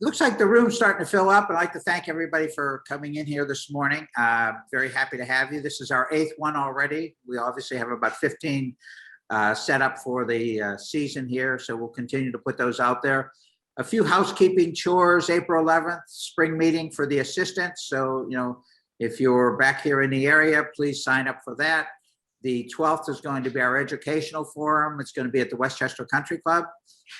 Looks like the room's starting to fill up. I'd like to thank everybody for coming in here this morning. Very happy to have you. This is our 8th one already. We obviously have about 15 set up for the season here, so we'll continue to put those out there. A few housekeeping chores. April 11th, spring meeting for the assistants. So, if you're back here in the area, please sign up for that. The 12th is going to be our educational forum. It's going to be at the Westchester Country Club.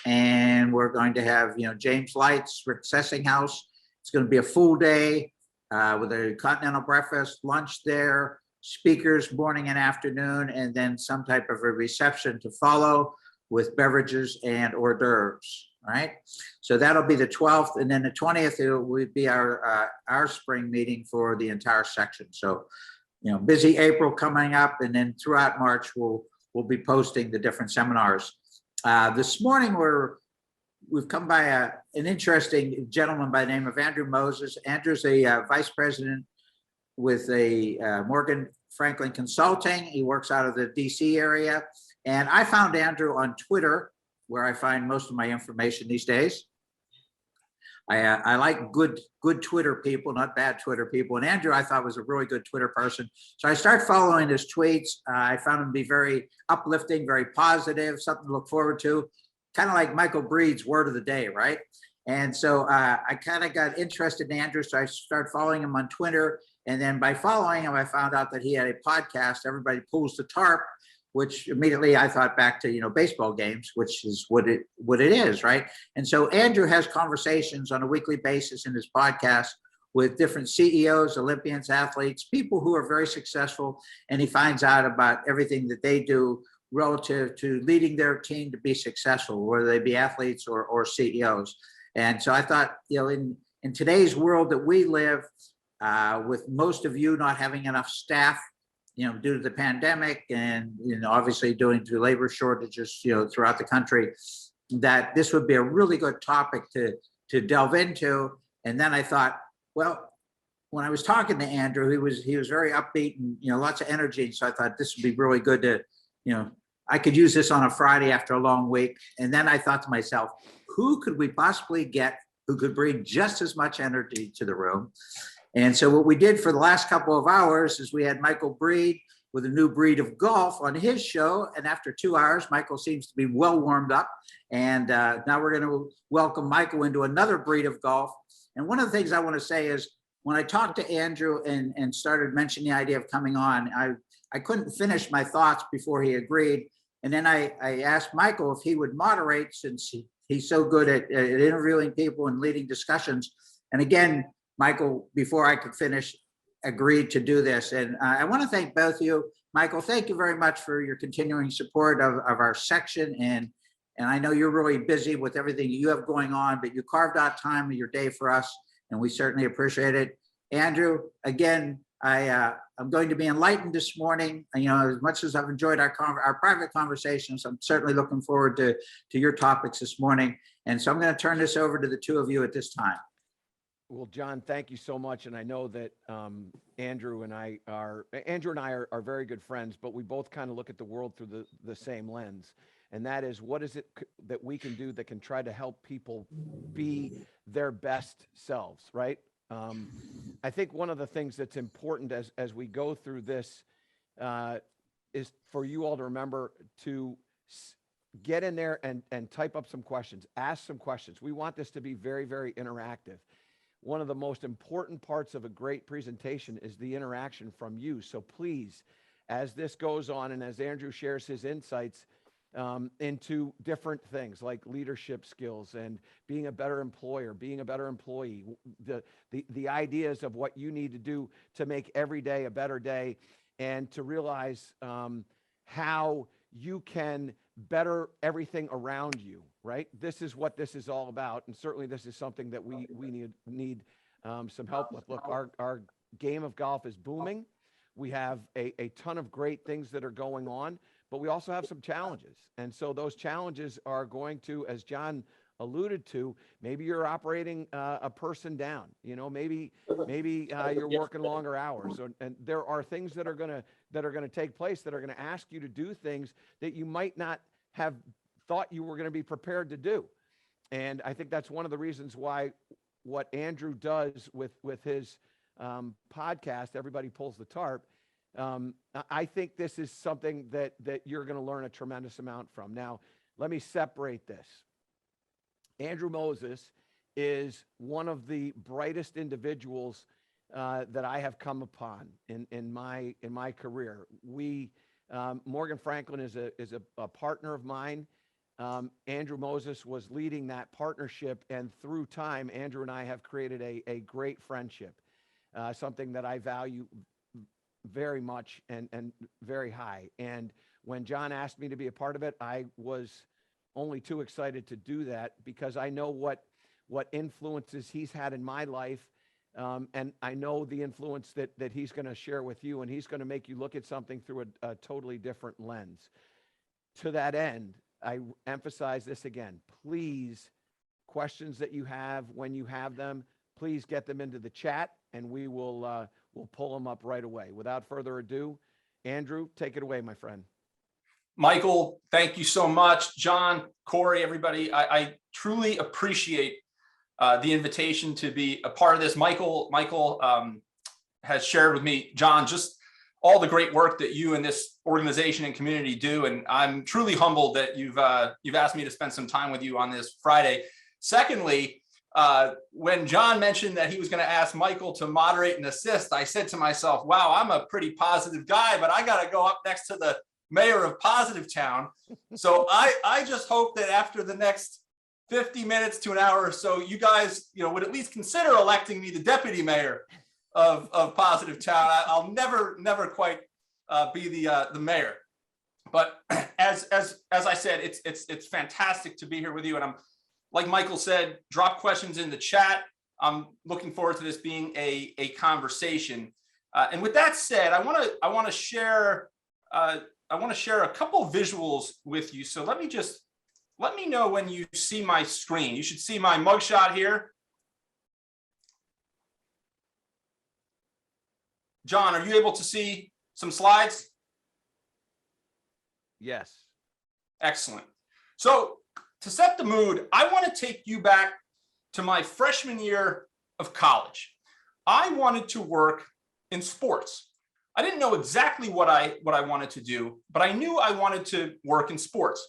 And we're going to have, James Lights, Rick Sessinghouse. It's going to be a full day with a continental breakfast, lunch there, speakers morning and afternoon, and then some type of a reception to follow with beverages and hors d'oeuvres. All right. So that'll be the 12th. And then the 20th will be our spring meeting for the entire section. So, busy April coming up, and then throughout March, we'll be posting the different seminars. This morning, we've come by an interesting gentleman by the name of Andrew Moses. Andrew's a vice president with a Morgan Franklin Consulting. He works out of the DC area. And I found Andrew on Twitter, where I find most of my information these days. I like good Twitter people, not bad Twitter people. And Andrew, I thought, was a really good Twitter person. So I started following his tweets. I found him to be very uplifting, very positive, something to look forward to. Kind of like Michael Breed's word of the day, right? And so I kind of got interested in Andrew. So I started following him on Twitter. And then by following him, I found out that he had a podcast, Everybody Pulls the Tarp, which immediately I thought back to, baseball games, which is what it is, right? And so Andrew has conversations on a weekly basis in his podcast with different CEOs, Olympians, athletes, people who are very successful, and he finds out about everything that they do relative to leading their team to be successful, whether they be athletes or CEOs. And so I thought, in today's world that we live, with most of you not having enough staff, due to the pandemic and, obviously due to labor shortages, throughout the country, that this would be a really good topic to delve into. And then I thought, well, when I was talking to Andrew, he was very upbeat and, lots of energy. And so I thought this would be really good to, I could use this on a Friday after a long week. And then I thought to myself, who could we possibly get who could bring just as much energy to the room? And so what we did for the last couple of hours is we had Michael Breed with a new breed of golf on his show. And after 2 hours, Michael seems to be well warmed up. And now we're going to welcome Michael into another breed of golf. And one of the things I want to say is when I talked to Andrew and started mentioning the idea of coming on, I couldn't finish my thoughts before he agreed. And then I asked Michael if he would moderate, since he's so good at interviewing people and leading discussions. And again, Michael, before I could finish, agreed to do this. And I want to thank both of you. Michael, thank you very much for your continuing support of our section. And I know you're really busy with everything you have going on, but you carved out time of your day for us, and we certainly appreciate it. Andrew, again, I'm going to be enlightened this morning. As much as I've enjoyed our private conversations, I'm certainly looking forward to your topics this morning. And so I'm going to turn this over to the two of you at this time. Well, John, thank you so much. And I know that Andrew and I are very good friends, but we both kind of look at the world through the same lens. And that is, what is it that we can do that can try to help people be their best selves, right? I think one of the things that's important as we go through this is for you all to remember to get in there and type up some questions, ask some questions. We want this to be very, very interactive. One of the most important parts of a great presentation is the interaction from you. So please, as this goes on and as Andrew shares his insights into different things like leadership skills and being a better employer, being a better employee, the ideas of what you need to do to make every day a better day, and to realize how you can better everything around you, right? This is what this is all about. And certainly this is something that we need some help with. Look, our game of golf is booming. We have a ton of great things that are going on, but we also have some challenges. And so those challenges are going to, as John alluded to, maybe you're operating a person down, maybe you're working longer hours, and there are things that are going to take place that are going to ask you to do things that you might not have thought you were going to be prepared to do. And I think that's one of the reasons why what Andrew does with his podcast, Everybody Pulls the Tarp, I think this is something that you're going to learn a tremendous amount from. Now, let me separate this. Andrew Moses is one of the brightest individuals that I have come upon in my career. Morgan Franklin is a partner of mine. Andrew Moses was leading that partnership, and through time, Andrew and I have created a great friendship, something that I value very much and very high. And when John asked me to be a part of it, I was only too excited to do that, because I know what influences he's had in my life, and I know the influence that he's going to share with you, and he's going to make you look at something through a totally different lens. To that end, I emphasize this again. Please, questions that you have, when you have them, please get them into the chat, and we will we'll pull them up right away. Without further ado, Andrew, take it away, my friend. Michael, thank you so much. John, Corey, everybody, I truly appreciate the invitation to be a part of this. Michael has shared with me, John, just all the great work that you and this organization and community do. And I'm truly humbled that you've asked me to spend some time with you on this Friday. Secondly, when John mentioned that he was going to ask Michael to moderate and assist, I said to myself, wow, I'm a pretty positive guy, but I got to go up next to the mayor of Positive Town. So I just hope that after the next 50 minutes to an hour or so, you guys, would at least consider electing me the deputy mayor of Positive Town. I'll never quite be the mayor, but as I said, it's fantastic to be here with you. And I'm, like Michael said, drop questions in the chat. I'm looking forward to this being a conversation. And with that said, I want to share a couple of visuals with you. So let me know when you see my screen. You should see my mugshot here. John, are you able to see some slides? Yes. Excellent. So to set the mood, I want to take you back to my freshman year of college. I wanted to work in sports. I didn't know exactly what I wanted to do, but I knew I wanted to work in sports.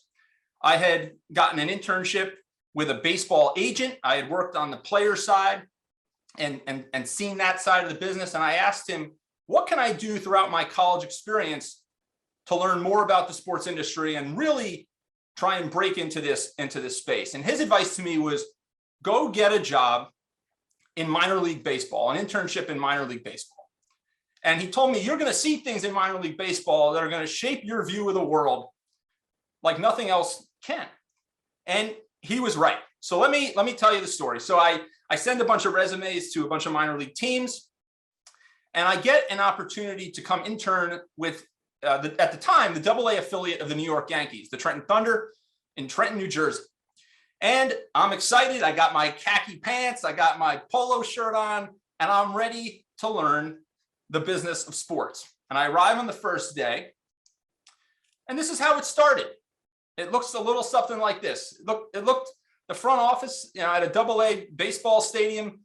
I had gotten an internship with a baseball agent. I had worked on the player side and seen that side of the business. And I asked him, what can I do throughout my college experience to learn more about the sports industry and really try and break into this space? And his advice to me was, go get a job in minor league baseball, an internship in minor league baseball. And he told me, you're going to see things in minor league baseball that are going to shape your view of the world like nothing else can. And he was right. So let me tell you the story. So I send a bunch of resumes to a bunch of minor league teams, and I get an opportunity to come intern with, at the time, the AA affiliate of the New York Yankees, the Trenton Thunder in Trenton, New Jersey. And I'm excited. I got my khaki pants, I got my polo shirt on, and I'm ready to learn the business of sports. And I arrive on the first day, and this is how it started. It looks a little something like this. It looked the front office, at a AA baseball stadium,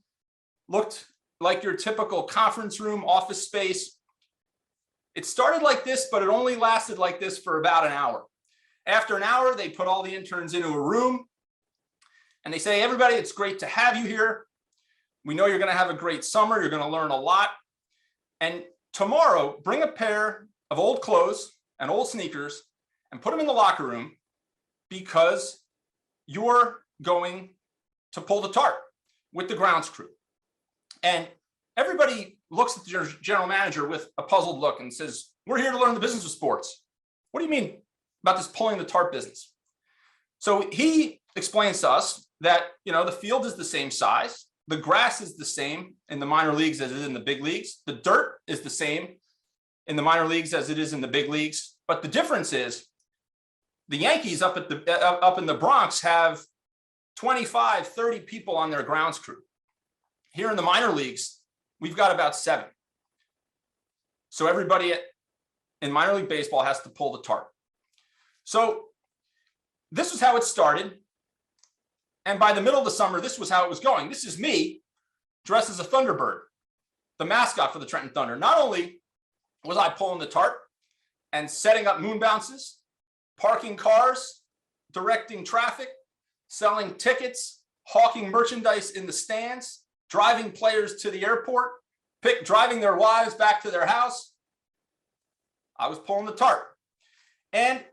looked like your typical conference room, office space. It started like this, but it only lasted like this for about an hour. After an hour, they put all the interns into a room, and they say, everybody, it's great to have you here. We know you're going to have a great summer. You're going to learn a lot. And tomorrow, bring a pair of old clothes and old sneakers and put them in the locker room, because you're going to pull the tarp with the grounds crew. And everybody looks at the general manager with a puzzled look and says, we're here to learn the business of sports. What do you mean about this pulling the tarp business? So he explains to us that, the field is the same size. The grass is the same in the minor leagues as it is in the big leagues. The dirt is the same in the minor leagues as it is in the big leagues. But the difference is the Yankees up in the Bronx have 25, 30 people on their grounds crew. Here in the minor leagues, we've got about 7. So everybody in minor league baseball has to pull the tarp. So this is how it started. And by the middle of the summer, this was how it was going. This is me dressed as a Thunderbird, the mascot for the Trenton Thunder. Not only was I pulling the tarp and setting up moon bounces, parking cars, directing traffic, selling tickets, hawking merchandise in the stands, driving players to the airport, driving their wives back to their house, I was pulling the tarp. And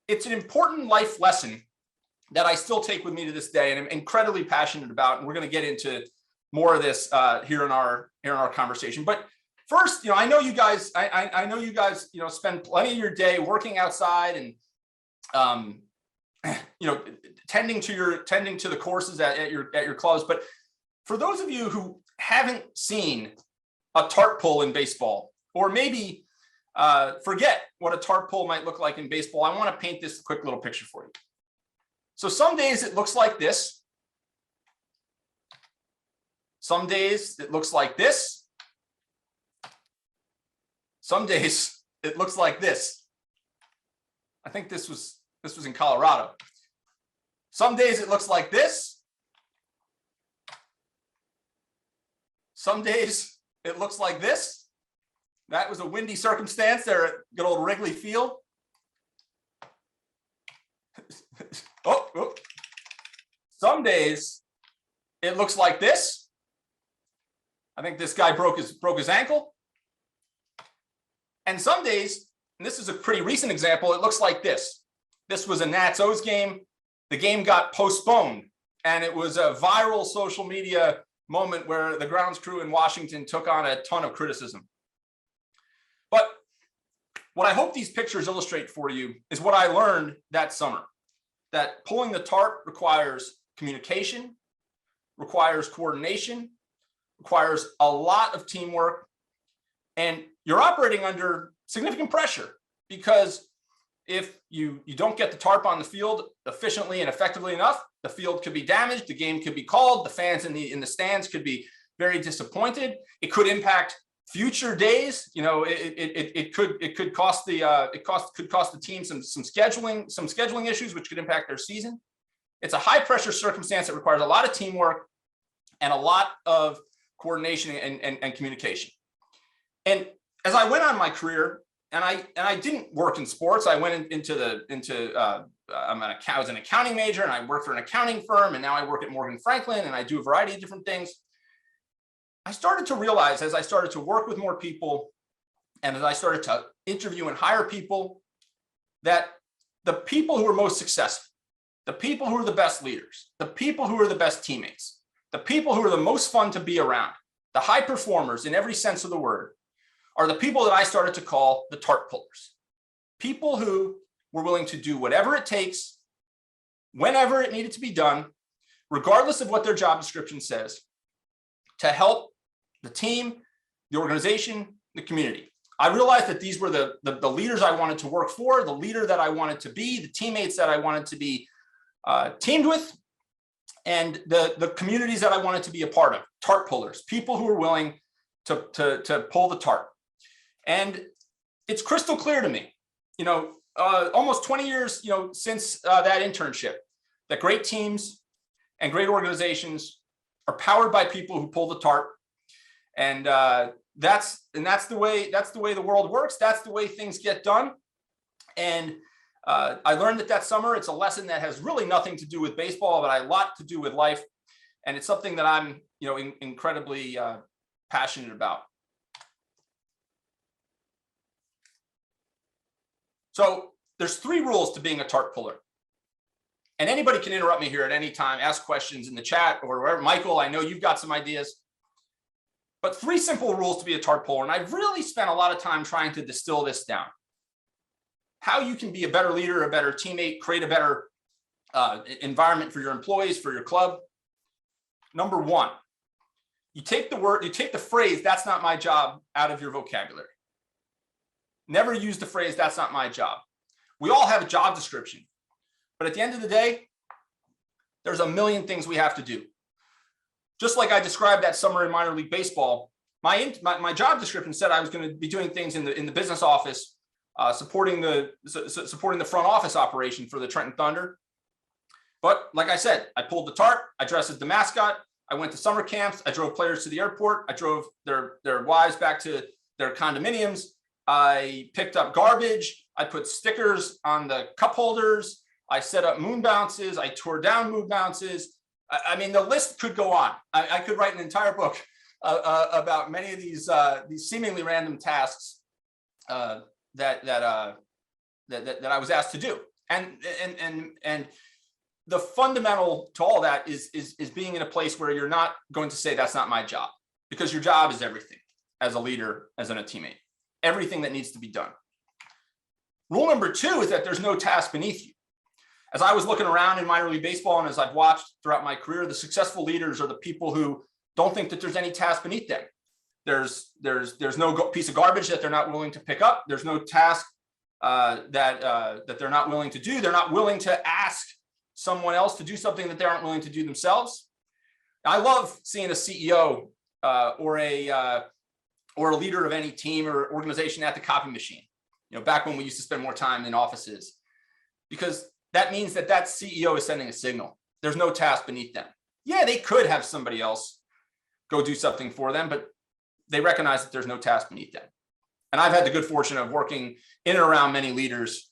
it's an important life lesson that I still take with me to this day and I'm incredibly passionate about. And we're going to get into more of this here in our conversation. But first, I know you guys, I know you guys, spend plenty of your day working outside and, tending to the courses at your clubs. But for those of you who haven't seen a tarp pull in baseball, or maybe forget what a tarp pull might look like in baseball, I want to paint this quick little picture for you. So some days it looks like this. Some days it looks like this. Some days it looks like this. I think this was in Colorado. Some days it looks like this. Some days it looks like this. That was a windy circumstance there at good old Wrigley Field. Oh. Some days it looks like this. I think this guy broke his ankle. And some days, and this is a pretty recent example, it looks like this. This was a Nats-O's game. The game got postponed, and it was a viral social media moment where the grounds crew in Washington took on a ton of criticism. But what I hope these pictures illustrate for you is what I learned that summer, that pulling the tarp requires communication, requires coordination, requires a lot of teamwork, and you're operating under significant pressure because if you don't get the tarp on the field efficiently and effectively enough, the field could be damaged, the game could be called, the fans in the stands could be very disappointed. It could impact future days. It could cost the team some scheduling issues, which could impact their season. It's a high pressure circumstance that requires a lot of teamwork and a lot of coordination and communication. And as I went on my career, and I didn't work in sports, I went I was an accounting major, and I worked for an accounting firm, and now I work at Morgan Franklin, and I do a variety of different things. I started to realize as I started to work with more people, and as I started to interview and hire people, that the people who are most successful, the people who are the best leaders, the people who are the best teammates, the people who are the most fun to be around, the high performers in every sense of the word, are the people that I started to call the tarp pullers. People who were willing to do whatever it takes, whenever it needed to be done, regardless of what their job description says, to help the team, the organization, the community. I realized that these were the leaders I wanted to work for, the leader that I wanted to be, the teammates that I wanted to be teamed with, and the communities that I wanted to be a part of. Tarp pullers, people who were willing to pull the tarp. And it's crystal clear to me, almost 20 years, since that internship, that great teams and great organizations are powered by people who pull the tarp. And that's the way the world works. That's the way things get done. And I learned that summer. It's a lesson that has really nothing to do with baseball, but a lot to do with life. And it's something that I'm, incredibly passionate about. So there's 3 rules to being a tarp puller. And anybody can interrupt me here at any time, ask questions in the chat or wherever. Michael, I know you've got some ideas. But 3 simple rules to be a tarp puller. And I've really spent a lot of time trying to distill this down. How you can be a better leader, a better teammate, create a better environment for your employees, for your club. Number 1, you take the phrase, "That's not my job," out of your vocabulary. Never use the phrase, "That's not my job." We all have a job description, but at the end of the day, there's a million things we have to do. Just like I described that summer in minor league baseball, my job description said I was going to be doing things in the business office, supporting the front office operation for the Trenton Thunder. But like I said, I pulled the tarp, I dressed as the mascot, I went to summer camps, I drove players to the airport, I drove their wives back to their condominiums, I picked up garbage, I put stickers on the cup holders, I set up moon bounces, I tore down moon bounces. I mean, the list could go on. I could write an entire book about many of these seemingly random tasks that I was asked to do. And the fundamental to all that is being in a place where you're not going to say that's not my job, because your job is everything as a leader, as a teammate, everything that needs to be done. Rule number 2 is that there's no task beneath you. As I was looking around in minor league baseball, and as I've watched throughout my career, the successful leaders are the people who don't think that there's any task beneath them. There's no piece of garbage that they're not willing to pick up. There's no task that they're not willing to do. They're not willing to ask someone else to do something that they aren't willing to do themselves. I love seeing a CEO or a leader of any team or organization at the copy machine. You know, back when we used to spend more time in offices, because that means that CEO is sending a signal. There's no task beneath them. Yeah, they could have somebody else go do something for them, but they recognize that there's no task beneath them. And I've had the good fortune of working in and around many leaders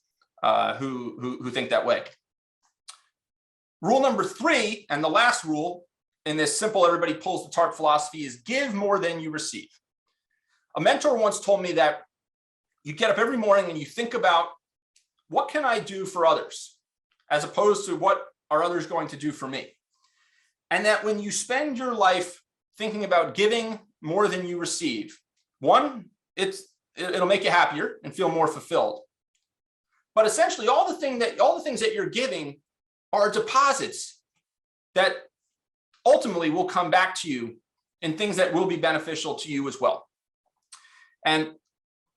who think that way. Rule number 3, and the last rule in this simple everybody pulls the tarp philosophy, is give more than you receive. A mentor once told me that you get up every morning and you think about, what can I do for others, as opposed to what are others going to do for me? And that when you spend your life thinking about giving more than you receive, one, it'll make you happier and feel more fulfilled. But essentially, all the things that you're giving are deposits that ultimately will come back to you in things that will be beneficial to you as well. And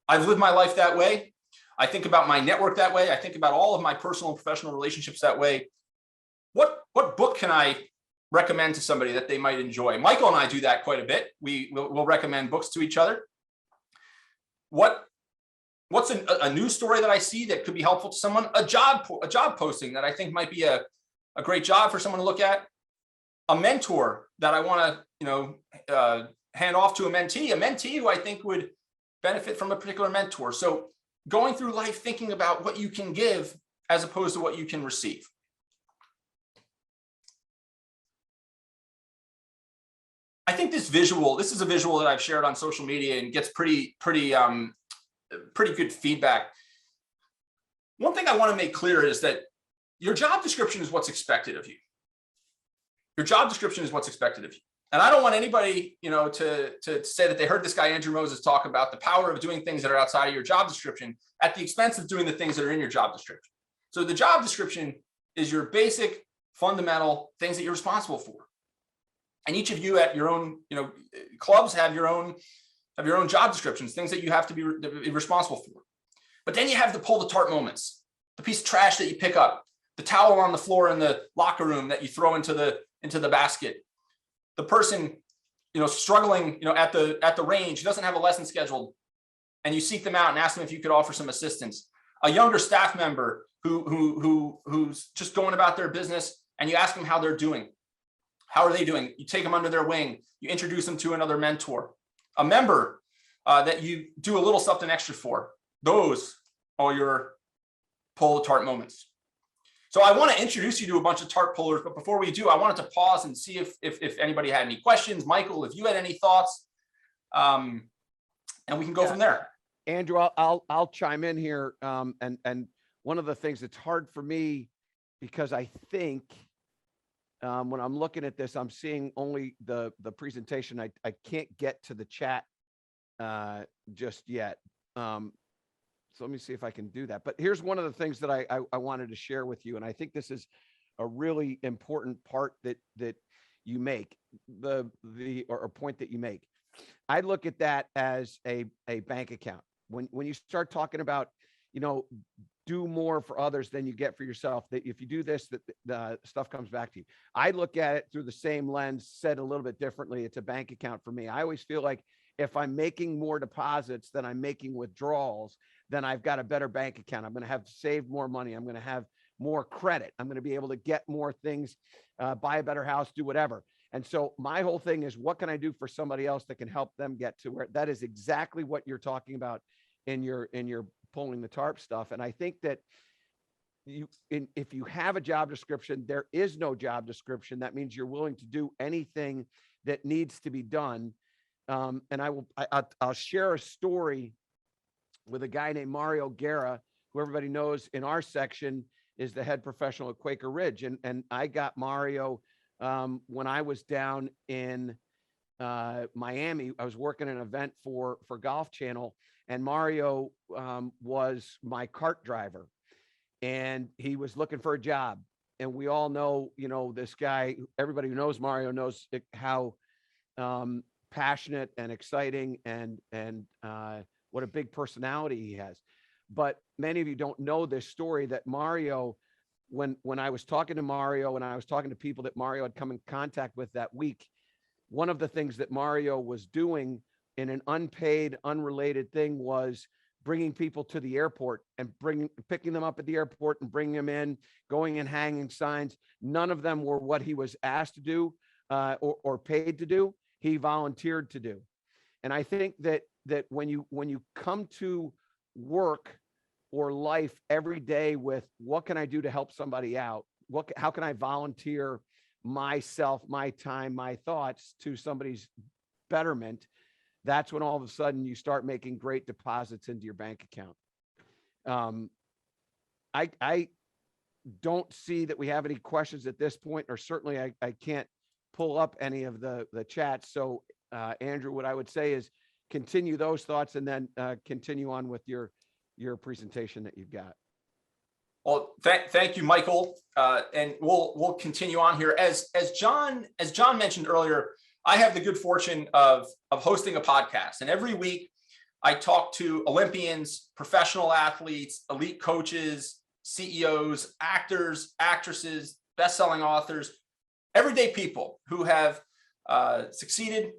I've lived my life that way. I think about my network that way. I think about all of my personal and professional relationships that way. What book can I recommend to somebody that they might enjoy? Michael and I do that quite a bit. We'll recommend books to each other. What's a news story that I see that could be helpful to someone? A job posting that I think might be a great job for someone to look at. A mentor that I want to hand off to a mentee who I think would benefit from a particular mentor. So going through life thinking about what you can give as opposed to what you can receive. I think this is a visual that I've shared on social media and gets pretty good feedback. One thing I want to make clear is that your job description is what's expected of you. Your job description is what's expected of you. And I don't want anybody, to say that they heard this guy, Andrew Moses, talk about the power of doing things that are outside of your job description at the expense of doing the things that are in your job description. So the job description is your basic, fundamental things that you're responsible for. And each of you at your own, clubs have your own job descriptions, things that you have to be responsible for. But then you have the pull the tarp moments, the piece of trash that you pick up, the towel on the floor in the locker room that you throw into the basket, the person, struggling, at the range, who doesn't have a lesson scheduled, and you seek them out and ask them if you could offer some assistance. A younger staff member who's just going about their business, and you ask them how they're doing. How are they doing? You take them under their wing. You introduce them to another mentor. A member that you do a little something extra for. Those are your pull the tarp moments. So I want to introduce you to a bunch of tarp pullers, but before we do, I wanted to pause and see if anybody had any questions. Michael, if you had any thoughts, and we can go from there. Andrew, I'll chime in here. And one of the things that's hard for me, because I think when I'm looking at this, I'm seeing only the presentation. I can't get to the chat just yet. So let me see if I can do that. But here's one of the things that I wanted to share with you. And I think this is a really important part that you make, or point that you make. I look at that as a bank account. When you start talking about, do more for others than you get for yourself, that if you do this, that the stuff comes back to you. I look at it through the same lens, said a little bit differently. It's a bank account for me. I always feel like if I'm making more deposits than I'm making withdrawals, then I've got a better bank account. I'm going to have saved more money. I'm going to have more credit. I'm going to be able to get more things, buy a better house, do whatever. And so my whole thing is, what can I do for somebody else that can help them get to where? That is exactly what you're talking about in your pulling the tarp stuff. And I think that if you have a job description, there is no job description. That means you're willing to do anything that needs to be done. And I'll share a story with a guy named Mario Guerra, who everybody knows in our section is the head professional at Quaker Ridge. And I got Mario when I was down in Miami. I was working an event for Golf Channel, and Mario was my cart driver, and he was looking for a job. And we all know, this guy, everybody who knows Mario knows how passionate and exciting and what a big personality he has. But many of you don't know this story, that Mario, when I was talking to Mario and I was talking to people that Mario had come in contact with that week, one of the things that Mario was doing in an unpaid, unrelated thing was bringing people to the airport and picking them up at the airport and bringing them in, going and hanging signs. None of them were what he was asked to do or paid to do. He volunteered to do. And I think that when you come to work or life every day with, what can I do to help somebody out? How can I volunteer myself, my time, my thoughts to somebody's betterment? That's when all of a sudden you start making great deposits into your bank account. I don't see that we have any questions at this point, or certainly I can't pull up any of the chats. So Andrew, what I would say is continue those thoughts and then continue on with your presentation that you've got. Well, thank you, Michael. And we'll continue on here. As John mentioned earlier, I have the good fortune of hosting a podcast, and every week I talk to Olympians, professional athletes, elite coaches, CEOs, actors, actresses, best-selling authors, everyday people who have succeeded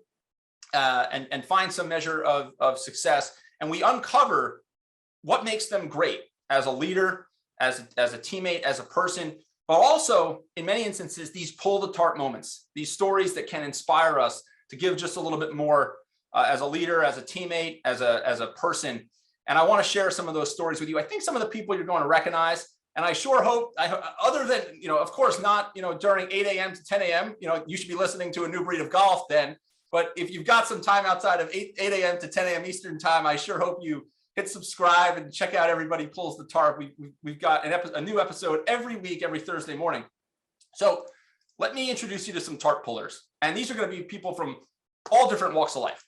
and find some measure of success. And we uncover what makes them great as a leader, as a teammate, as a person, but also in many instances, these pull the tarp moments, these stories that can inspire us to give just a little bit more as a leader, as a teammate, as a person. And I want to share some of those stories with you. I think some of the people you're going to recognize, and I sure hope, other than, of course, not, during 8 a.m. to 10 a.m., you should be listening to A New Breed of Golf then. But if you've got some time outside of 8 a.m. to 10 a.m. Eastern time, I sure hope you hit subscribe and check out Everybody Pulls the Tarp. We've got a new episode every week, every Thursday morning. So let me introduce you to some tarp pullers. And these are going to be people from all different walks of life.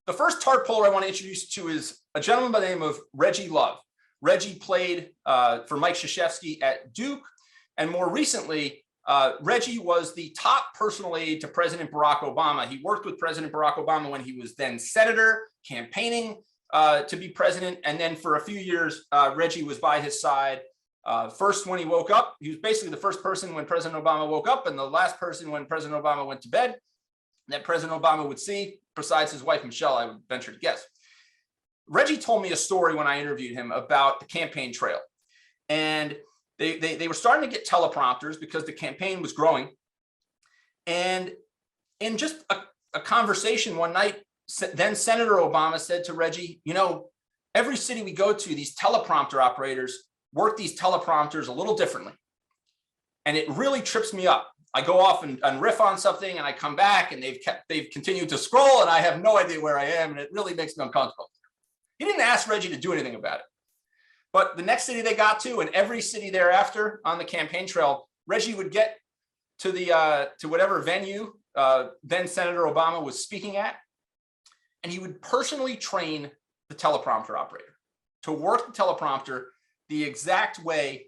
The first tarp puller I want to introduce you to is a gentleman by the name of Reggie Love. Reggie played for Mike Krzyzewski at Duke. And more recently, Reggie was the top personal aide to President Barack Obama. He worked with President Barack Obama when he was then senator, campaigning to be president. And then for a few years, Reggie was by his side. First, when he woke up, he was basically the first person when President Obama woke up, and the last person when President Obama went to bed that President Obama would see, besides his wife, Michelle, I would venture to guess. Reggie told me a story when I interviewed him about the campaign trail. And they were starting to get teleprompters because the campaign was growing. And in just a conversation one night, then Senator Obama said to Reggie, every city we go to, these teleprompter operators work these teleprompters a little differently. And it really trips me up. I go off and riff on something and I come back and they've continued to scroll and I have no idea where I am. And it really makes me uncomfortable. He didn't ask Reggie to do anything about it. But the next city they got to, and every city thereafter on the campaign trail, Reggie would get to to whatever venue then Senator Obama was speaking at, and he would personally train the teleprompter operator to work the teleprompter the exact way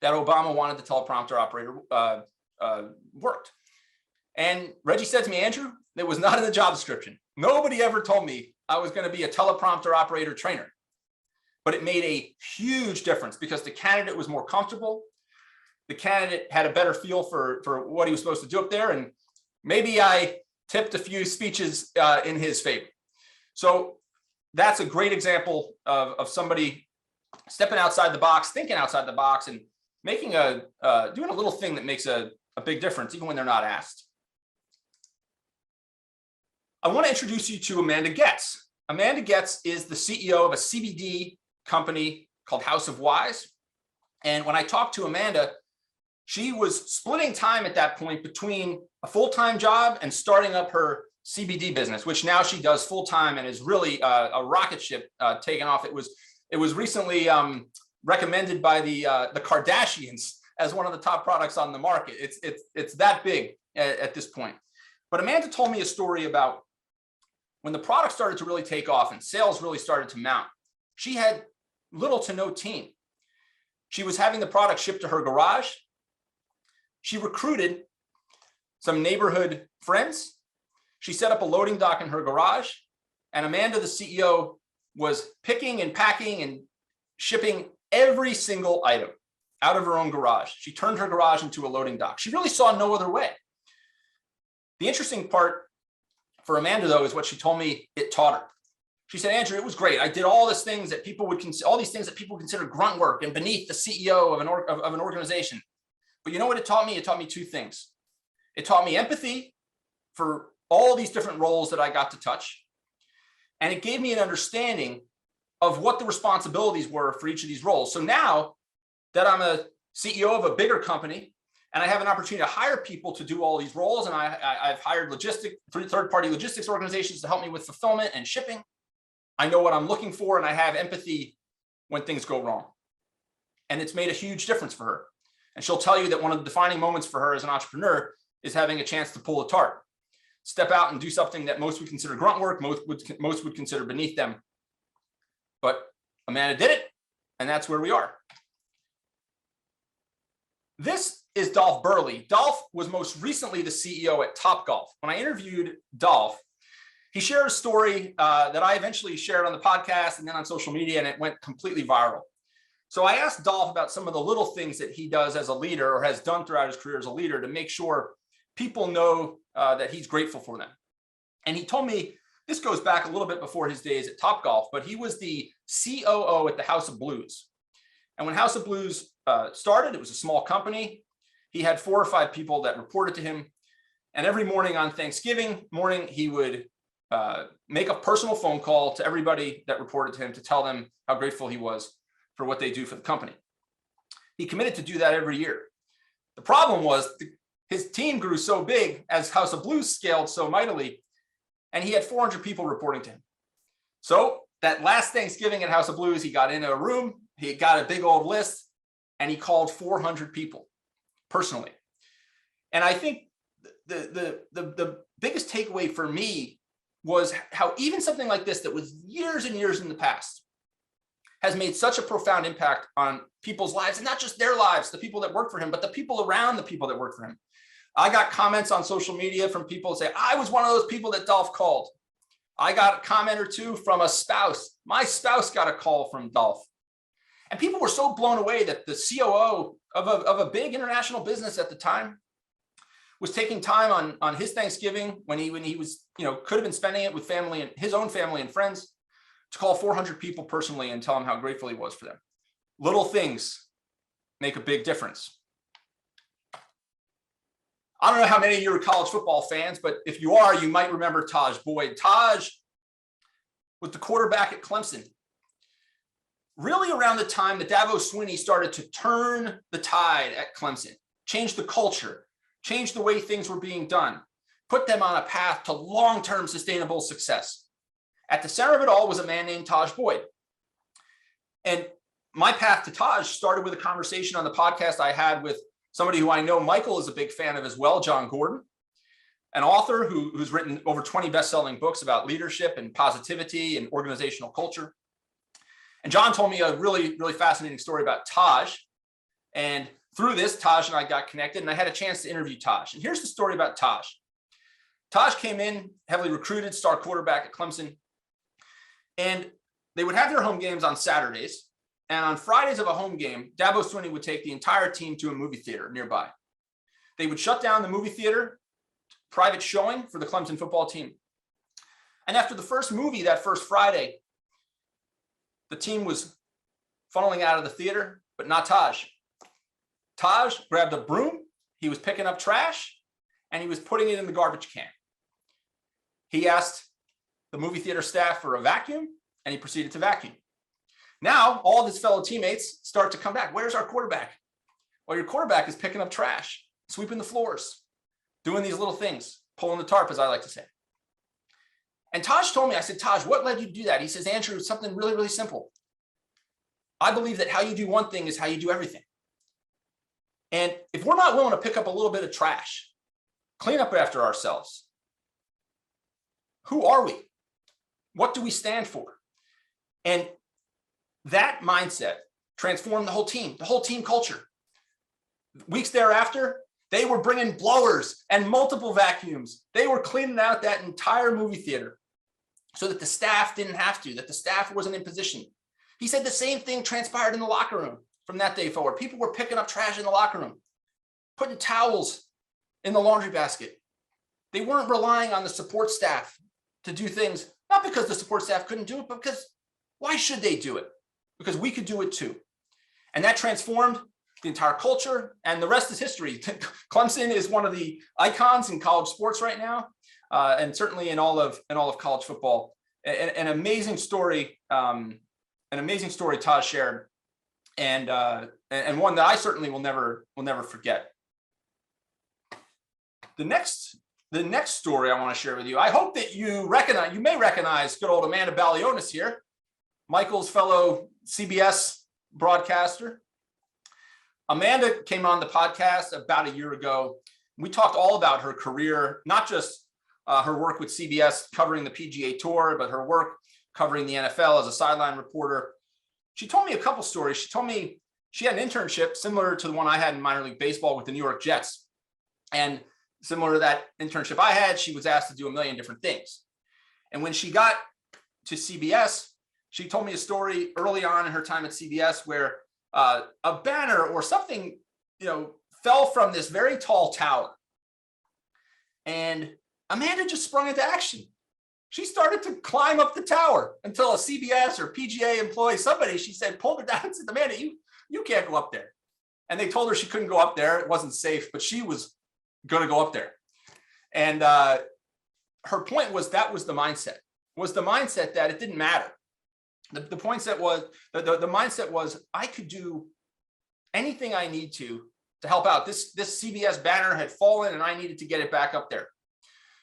that Obama wanted the teleprompter operator worked. And Reggie said to me, Andrew, it was not in the job description. Nobody ever told me I was going to be a teleprompter operator trainer. But it made a huge difference because the candidate was more comfortable. The candidate had a better feel for what he was supposed to do up there. And maybe I tipped a few speeches in his favor. So that's a great example of somebody stepping outside the box, thinking outside the box, and making doing a little thing that makes a big difference, even when they're not asked. I want to introduce you to Amanda Getz. Amanda Getz is the CEO of a CBD company called House of Wise. And when I talked to Amanda, she was splitting time at that point between a full-time job and starting up her CBD business, which now she does full-time and is really a rocket ship taking off. It was recently recommended by the Kardashians as one of the top products on the market. It's that big at this point. But Amanda told me a story about when the product started to really take off and sales really started to mount. She had little to no team. She was having the product shipped to her garage. She recruited some neighborhood friends. She set up a loading dock in her garage, and Amanda, the CEO, was picking and packing and shipping every single item out of her own garage. She turned her garage into a loading dock. She really saw no other way. The interesting part for Amanda, though, is what she told me it taught her. She said, Andrew, it was great. I did all these things that people would consider grunt work and beneath the CEO of an organization. But you know what it taught me? It taught me two things. It taught me empathy for all these different roles that I got to touch. And it gave me an understanding of what the responsibilities were for each of these roles. So now that I'm a CEO of a bigger company and I have an opportunity to hire people to do all these roles, and I've hired third-party logistics organizations to help me with fulfillment and shipping, I know what I'm looking for, and I have empathy when things go wrong. And it's made a huge difference for her. And she'll tell you that one of the defining moments for her as an entrepreneur is having a chance to pull the tarp, step out and do something that most would consider grunt work, most would consider beneath them. But Amanda did it, and that's where we are. This is Dolph Burley. Dolph was most recently the CEO at Topgolf. When I interviewed Dolph, he shared a story that I eventually shared on the podcast and then on social media, and it went completely viral. So I asked Dolph about some of the little things that he does as a leader or has done throughout his career as a leader to make sure people know that he's grateful for them. And he told me, this goes back a little bit before his days at Topgolf, but he was the COO at the House of Blues. And when House of Blues started, it was a small company. He had 4 or 5 people that reported to him. And every morning on Thanksgiving morning, he would make a personal phone call to everybody that reported to him to tell them how grateful he was for what they do for the company. He committed to do that every year. The problem was his team grew so big as House of Blues scaled so mightily, and he had 400 people reporting to him. So that last Thanksgiving at House of Blues, he got into a room, he got a big old list, and he called 400 people personally. And I think the biggest takeaway for me was how even something like this that was years and years in the past has made such a profound impact on people's lives, and not just their lives, the people that work for him, but the people around the people that work for him. I got comments on social media from people that say, I was one of those people that Dolph called. I got a comment or two from a spouse. My spouse got a call from Dolph. And people were so blown away that the COO of a big international business at the time was taking time on his Thanksgiving when he was, could have been spending it with family and his own family and friends, to call 400 people personally and tell them how grateful he was for them. Little things make a big difference. I don't know how many of you are college football fans, but if you are, you might remember Taj Boyd. Taj was the quarterback at Clemson. Really around the time that Dabo Swinney started to turn the tide at Clemson, change the culture, change the way things were being done, put them on a path to long-term sustainable success. At the center of it all was a man named Taj Boyd. And my path to Taj started with a conversation on the podcast I had with somebody who I know Michael is a big fan of as well, John Gordon, an author who's written over 20 best-selling books about leadership and positivity and organizational culture. And John told me a really, really fascinating story about Taj. And through this, Taj and I got connected, and I had a chance to interview Taj. And here's the story about Taj. Taj came in, heavily recruited, star quarterback at Clemson. And they would have their home games on Saturdays. And on Fridays of a home game, Dabo Swinney would take the entire team to a movie theater nearby. They would shut down the movie theater, private showing for the Clemson football team. And after the first movie that first Friday, the team was funneling out of the theater, but not Taj. Taj grabbed a broom, he was picking up trash, and he was putting it in the garbage can. He asked the movie theater staff for a vacuum, and he proceeded to vacuum. Now, all of his fellow teammates start to come back. Where's our quarterback? Well, your quarterback is picking up trash, sweeping the floors, doing these little things, pulling the tarp, as I like to say. And Taj told me, I said, Taj, what led you to do that? He says, Andrew, something really, really simple. I believe that how you do one thing is how you do everything. And if we're not willing to pick up a little bit of trash, clean up after ourselves, who are we? What do we stand for? And that mindset transformed the whole team culture. Weeks thereafter, they were bringing blowers and multiple vacuums. They were cleaning out that entire movie theater so that the staff didn't have to, that the staff wasn't in position. He said the same thing transpired in the locker room from that day forward. People were picking up trash in the locker room, putting towels in the laundry basket. They weren't relying on the support staff to do things, not because the support staff couldn't do it, but because why should they do it? Because we could do it too. And that transformed the entire culture, and the rest is history. Clemson is one of the icons in college sports right now, and certainly in all of college football. An amazing story, Taj shared, and one that I certainly will never forget. The next story I want to share with you. I hope that you may recognize good old Amanda Balionis here, Michael's fellow CBS broadcaster. Amanda came on the podcast about a year ago. We talked all about her career, not just her work with CBS covering the PGA Tour, but her work covering the NFL as a sideline reporter. She told me a couple stories. She told me she had an internship similar to the one I had in minor league baseball with the New York Jets. And similar to that internship I had, she was asked to do a million different things. And when she got to CBS, she told me a story early on in her time at CBS where a banner or something, fell from this very tall tower. And Amanda just sprung into action. She started to climb up the tower until a CBS or PGA employee, she said, pulled her down and said, Amanda, you can't go up there. And they told her she couldn't go up there. It wasn't safe, but she was going to go up there. And her point was that was the mindset that it didn't matter. The mindset was I could do anything I need to help out. This CBS banner had fallen and I needed to get it back up there.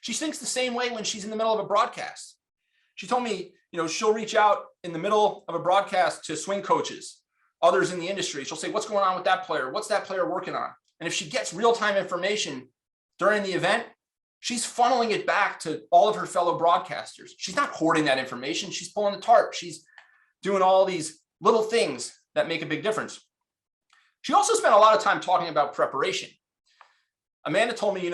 She thinks the same way when she's in the middle of a broadcast. She told me, she'll reach out in the middle of a broadcast to swing coaches, others in the industry. She'll say, what's going on with that player? What's that player working on? And if she gets real-time information during the event, she's funneling it back to all of her fellow broadcasters. She's not hoarding that information. She's pulling the tarp. She's doing all these little things that make a big difference. She also spent a lot of time talking about preparation. Amanda told me,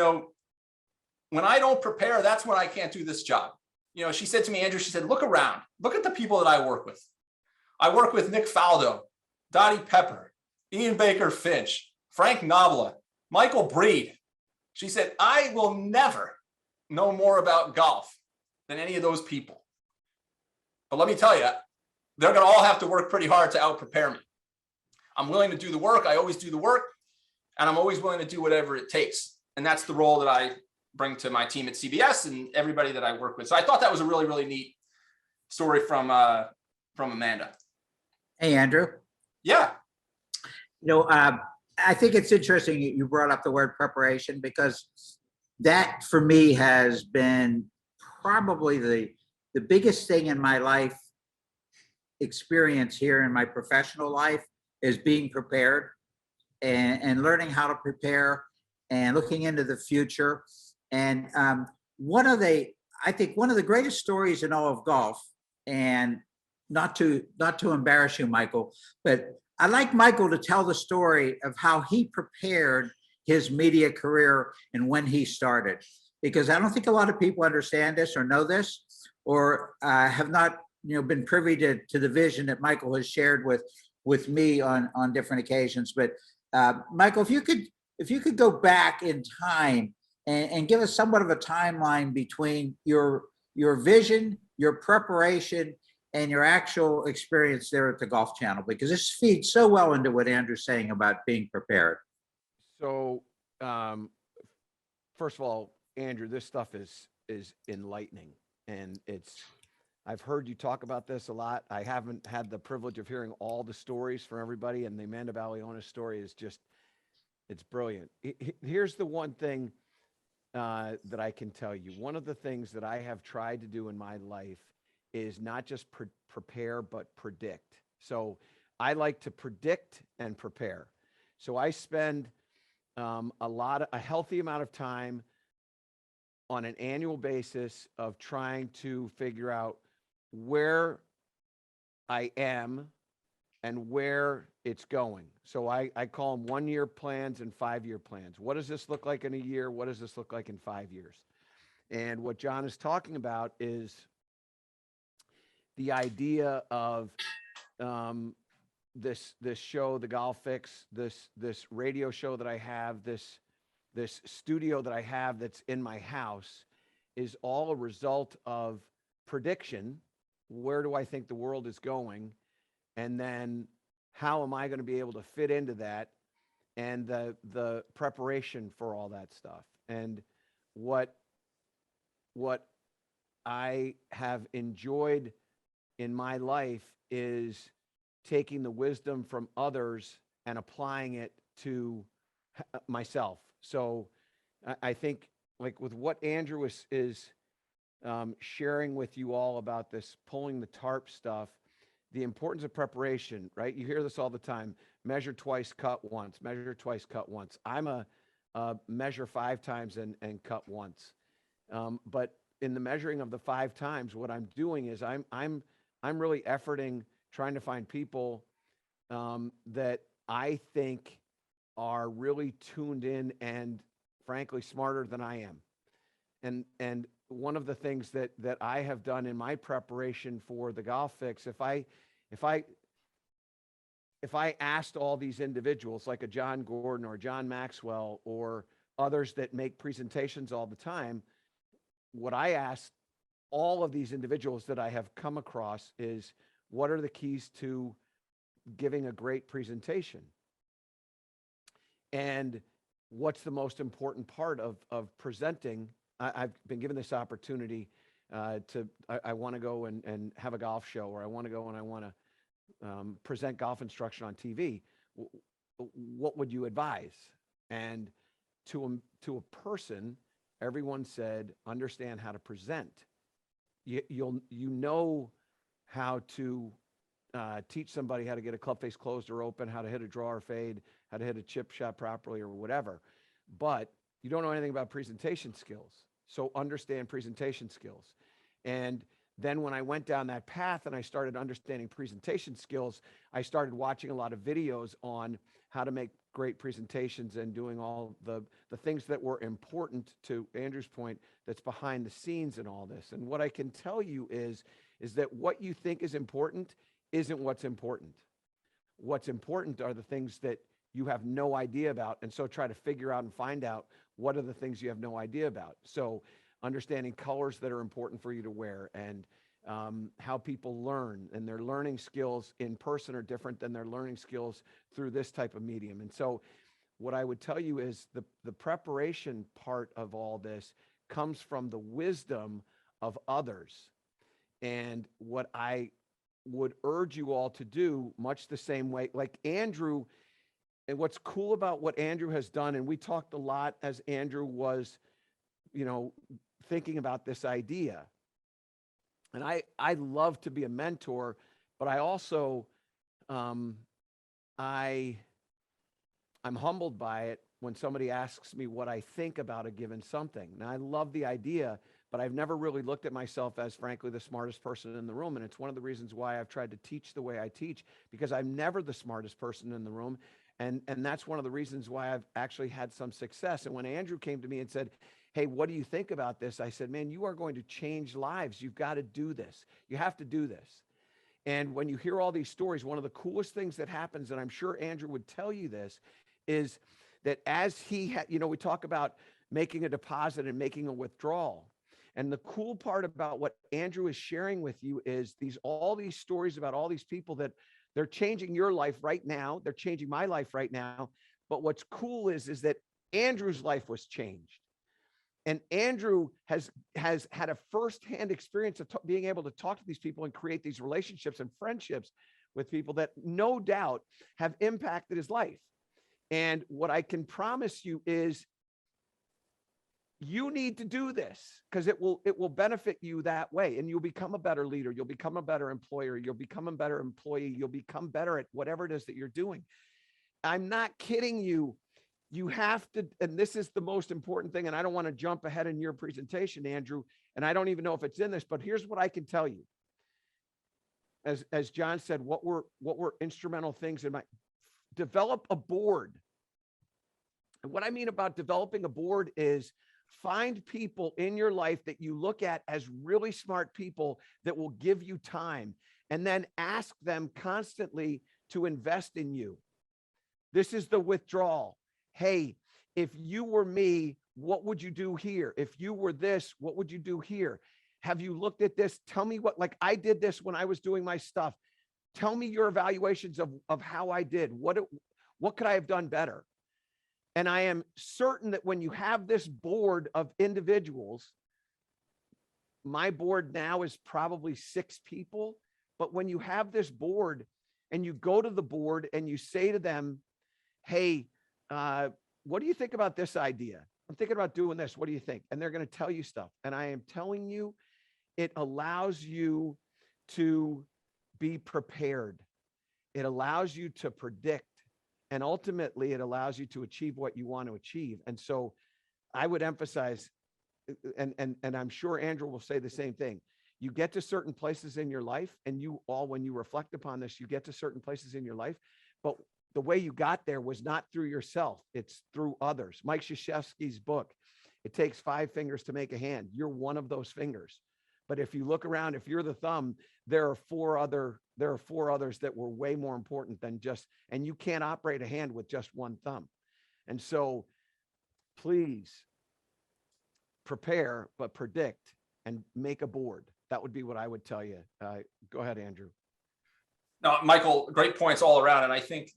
when I don't prepare, that's when I can't do this job. She said to me, Andrew, she said, look around. Look at the people that I work with. I work with Nick Faldo, Dottie Pepper, Ian Baker Finch, Frank Nobila, Michael Breed. She said, I will never know more about golf than any of those people. But let me tell you, they're going to all have to work pretty hard to out-prepare me. I'm willing to do the work. I always do the work, and I'm always willing to do whatever it takes. And that's the role that I bring to my team at CBS and everybody that I work with. So I thought that was a really, really neat story from Amanda. Hey, Andrew. Yeah. I think it's interesting you brought up the word preparation, because that for me has been probably the biggest thing in my life experience here in my professional life is being prepared and learning how to prepare and looking into the future. And I think one of the greatest stories in all of golf, and not to embarrass you, Michael, but I'd like Michael to tell the story of how he prepared his media career and when he started, because I don't think a lot of people understand this or know this, or have not been privy to the vision that Michael has shared with me on different occasions. But Michael, if you could go back in time and give us somewhat of a timeline between your vision, your preparation, and your actual experience there at the Golf Channel, because this feeds so well into what Andrew's saying about being prepared. So, first of all, Andrew, this stuff is enlightening, and I've heard you talk about this a lot. I haven't had the privilege of hearing all the stories from everybody, and the Amanda Balionis story is just, it's brilliant. Here's the one thing that I can tell you. One of the things that I have tried to do in my life is not just prepare, but predict. So I like to predict and prepare. So I spend a healthy amount of time on an annual basis of trying to figure out where I am and where it's going. So I call them 1-year plans and 5-year plans. What does this look like in a year? What does this look like in 5 years? And what John is talking about is the idea of this show, The Golf Fix, this radio show that I have, this studio that I have that's in my house, is all a result of prediction. Where do I think the world is going? And then how am I going to be able to fit into that, and the preparation for all that stuff. And what I have enjoyed in my life is taking the wisdom from others and applying it to myself. So I think, like with what Andrew is sharing with you all about this pulling the tarp stuff, the importance of preparation, right? You hear this all the time: measure twice, cut once, measure twice, cut once. I'm a measure 5 times and cut once. But in the measuring of the 5 times, what I'm doing is I'm really efforting, trying to find people that I think are really tuned in and frankly smarter than I am. And one of the things that I have done in my preparation for the Golf Fix, if I asked all these individuals, like a John Gordon or John Maxwell or others that make presentations all the time, what I asked all of these individuals that I have come across is, what are the keys to giving a great presentation? And what's the most important part of presenting? I've been given this opportunity I want to go and have a golf show, or I want to go and I want to present golf instruction on TV. What would you advise? And to a person, everyone said, understand how to present. You know how to teach somebody how to get a club face closed or open, how to hit a draw or fade, how to hit a chip shot properly or whatever. But you don't know anything about presentation skills. So understand presentation skills. And then when I went down that path and I started understanding presentation skills, I started watching a lot of videos on how to make great presentations and doing all the things that were important, to Andrew's point, that's behind the scenes in all this. And what I can tell you is that what you think is important isn't what's important. What's important are the things that you have no idea about. And so try to figure out and find out what are the things you have no idea about. So understanding colors that are important for you to wear, and how people learn, and their learning skills in person are different than their learning skills through this type of medium. And so what I would tell you is the preparation part of all this comes from the wisdom of others. And what I would urge you all to do, much the same way, like Andrew, and what's cool about what Andrew has done, and we talked a lot as Andrew was, thinking about this idea. And I love to be a mentor, but I also, I'm humbled by it when somebody asks me what I think about a given something. Now, I love the idea, but I've never really looked at myself as, frankly, the smartest person in the room. And it's one of the reasons why I've tried to teach the way I teach, because I'm never the smartest person in the room. And that's one of the reasons why I've actually had some success. And when Andrew came to me and said, hey, what do you think about this? I said, man, you are going to change lives. You've got to do this. You have to do this. And when you hear all these stories, one of the coolest things that happens, and I'm sure Andrew would tell you this, is that as he we talk about making a deposit and making a withdrawal. And the cool part about what Andrew is sharing with you is all these stories about all these people that they're changing your life right now. They're changing my life right now. But what's cool is that Andrew's life was changed. And Andrew has had a firsthand experience of being able to talk to these people and create these relationships and friendships with people that no doubt have impacted his life. And what I can promise you is you need to do this because it will benefit you that way. And you'll become a better leader. You'll become a better employer. You'll become a better employee. You'll become better at whatever it is that you're doing. I'm not kidding you. You have to, and this is the most important thing. And I don't want to jump ahead in your presentation, Andrew, and I don't even know if it's in this, but here's what I can tell you. As John said, what were instrumental things in my develop a board. And what I mean about developing a board is find people in your life that you look at as really smart people that will give you time, and then ask them constantly to invest in you. This is the withdrawal. Hey, if you were me, what would you do here? If you were this, what would you do here? Have you looked at this? Tell me what, like I did this when I was doing my stuff. Tell me your evaluations of how I did. What could I have done better? And I am certain that when you have this board of individuals, my board now is probably 6 people, but when you have this board and you go to the board and you say to them, hey, what do you think about this idea? I'm thinking about doing this. What do you think? And they're going to tell you stuff. And I am telling you, it allows you to be prepared. It allows you to predict. And ultimately, it allows you to achieve what you want to achieve. And so I would emphasize, and I'm sure Andrew will say the same thing. You get to certain places in your life, and you all, when you reflect upon this, you get to certain places in your life, but the way you got there was not through yourself. It's through others. Mike Krzyzewski's book, It Takes 5 Fingers to Make a Hand. You're one of those fingers. But if you look around, if you're the thumb, there are 4 others that were way more important than just, and you can't operate a hand with just one thumb. And so please prepare, but predict and make a board. That would be what I would tell you. Go ahead, Andrew. No, Michael, great points all around. And I think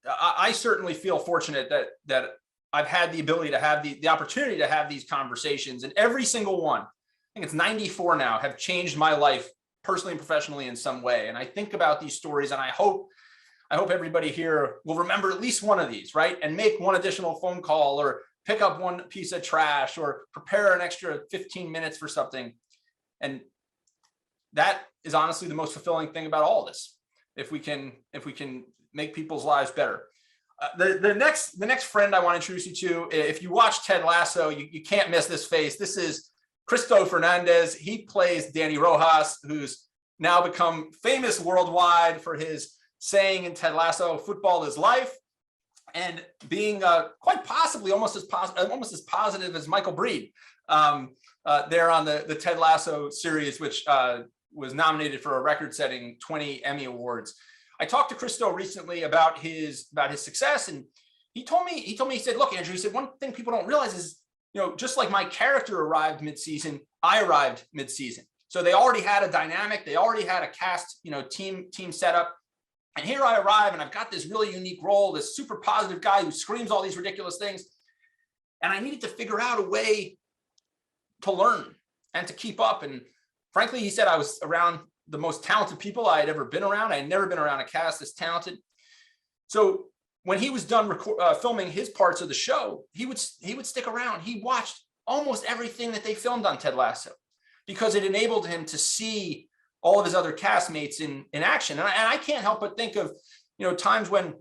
I certainly feel fortunate that I've had the ability to have the opportunity to have these conversations, and every single one, I think it's 94 now, have changed my life personally and professionally in some way. And I think about these stories, and I hope everybody here will remember at least one of these, right? And make one additional phone call, or pick up one piece of trash, or prepare an extra 15 minutes for something. And that is honestly the most fulfilling thing about all this. If we can make people's lives better. The next friend I want to introduce you to, if you watch Ted Lasso, you can't miss this face. This is Cristo Fernandez. He plays Danny Rojas, who's now become famous worldwide for his saying in Ted Lasso, "Football is life," and being quite possibly almost as positive as Michael Breed there on the Ted Lasso series, which was nominated for a record-setting 20 Emmy Awards. I talked to Cristo recently about his success, and he told me, he said, look, Andrew, he said, one thing people don't realize is, just like my character arrived mid-season, I arrived mid-season. So they already had a dynamic, they already had a cast, team setup. And here I arrive, and I've got this really unique role, this super positive guy who screams all these ridiculous things. And I needed to figure out a way to learn and to keep up. And frankly, he said I was around the most talented people I had ever been around. I had never been around a cast this talented. So when he was done filming his parts of the show, he would stick around. He watched almost everything that they filmed on Ted Lasso because it enabled him to see all of his other castmates in action. And I can't help but think of, times when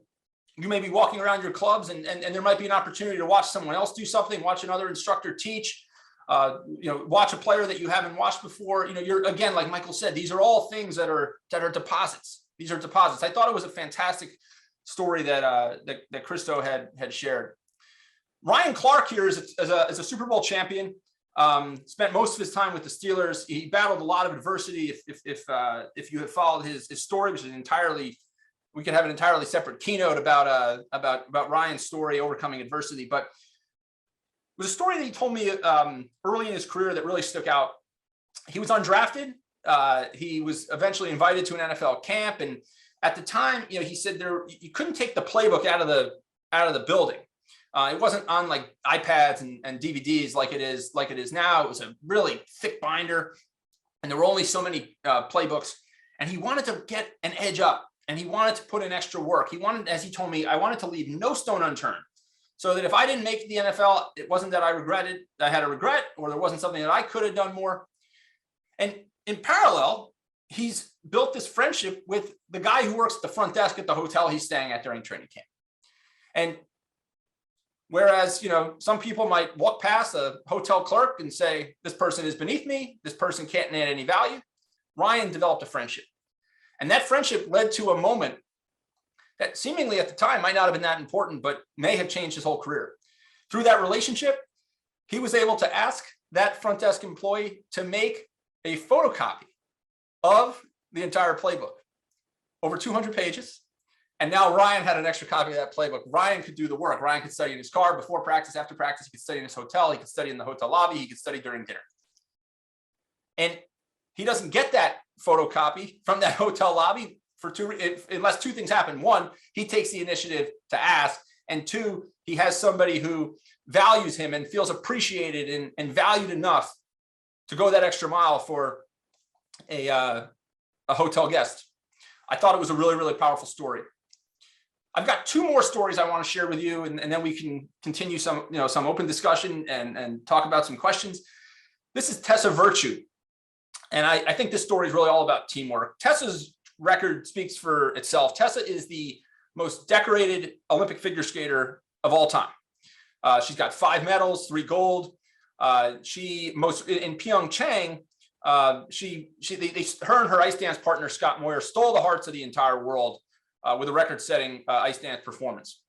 you may be walking around your clubs and there might be an opportunity to watch someone else do something, watch another instructor teach, watch a player that you haven't watched before. You're, again, like Michael said, these are all things that are deposits. These are deposits. I thought it was a fantastic story that Cristo had shared. Ryan Clark here is a Super Bowl champion. Spent most of his time with the Steelers. He battled a lot of adversity. If you have followed his story, which is we could have an entirely separate keynote about Ryan's story, overcoming adversity. But was a story that he told me early in his career that really stuck out. He was undrafted. He was eventually invited to an NFL camp, and at the time, he said you couldn't take the playbook out of the building. It wasn't on like iPads and DVDs like it is now. It was a really thick binder, and there were only so many playbooks. And he wanted to get an edge up, and he wanted to put in extra work. He wanted, as he told me, I wanted to leave no stone unturned, so that if I didn't make the NFL, it wasn't that I had a regret, or there wasn't something that I could have done more. And in parallel, he's built this friendship with the guy who works at the front desk at the hotel he's staying at during training camp. And whereas, some people might walk past a hotel clerk and say, this person is beneath me, this person can't add any value, Ryan developed a friendship. And that friendship led to a moment that seemingly at the time might not have been that important, but may have changed his whole career. Through that relationship, he was able to ask that front desk employee to make a photocopy of the entire playbook, over 200 pages. And now Ryan had an extra copy of that playbook. Ryan could do the work. Ryan could study in his car before practice, after practice. He could study in his hotel. He could study in the hotel lobby. He could study during dinner. And he doesn't get that photocopy from that hotel lobby unless two things happen. One, he takes the initiative to ask. And two, he has somebody who values him and feels appreciated and valued enough to go that extra mile for a hotel guest. I thought it was a really, really powerful story. I've got two more stories I want to share with you, and then we can continue some open discussion and talk about some questions. This is Tessa Virtue. And I think this story is really all about teamwork. Tessa's record speaks for itself. Tessa is the most decorated Olympic figure skater of all time. She's got 5 medals, 3 gold. In Pyeongchang, her and her ice dance partner, Scott Moyer, stole the hearts of the entire world with a record-setting ice dance performance.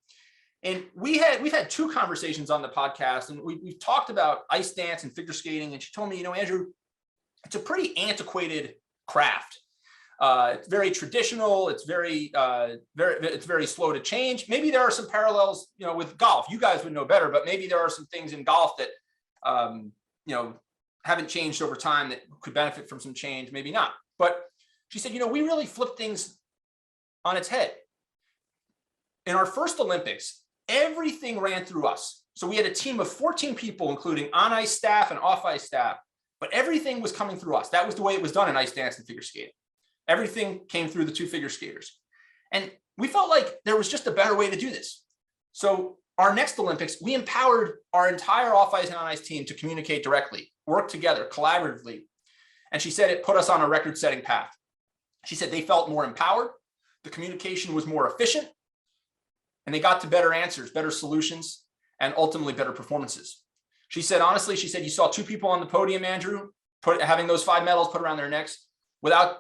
And we've had 2 conversations on the podcast, and we've talked about ice dance and figure skating. And she told me, Andrew, it's a pretty antiquated craft. It's very traditional. It's very slow to change. Maybe there are some parallels, with golf. You guys would know better, but maybe there are some things in golf that, haven't changed over time that could benefit from some change. Maybe not. But she said, we really flipped things on its head. In our first Olympics, everything ran through us. So we had a team of 14 people, including on-ice staff and off-ice staff, but everything was coming through us. That was the way it was done in ice dance and figure skating. Everything came through the 2 figure skaters. And we felt like there was just a better way to do this. So our next Olympics, we empowered our entire off-ice and on-ice team to communicate directly, work together collaboratively. And she said it put us on a record-setting path. She said they felt more empowered, the communication was more efficient, and they got to better answers, better solutions, and ultimately better performances. She said, honestly, you saw 2 people on the podium, Andrew, having those 5 medals put around their necks. Without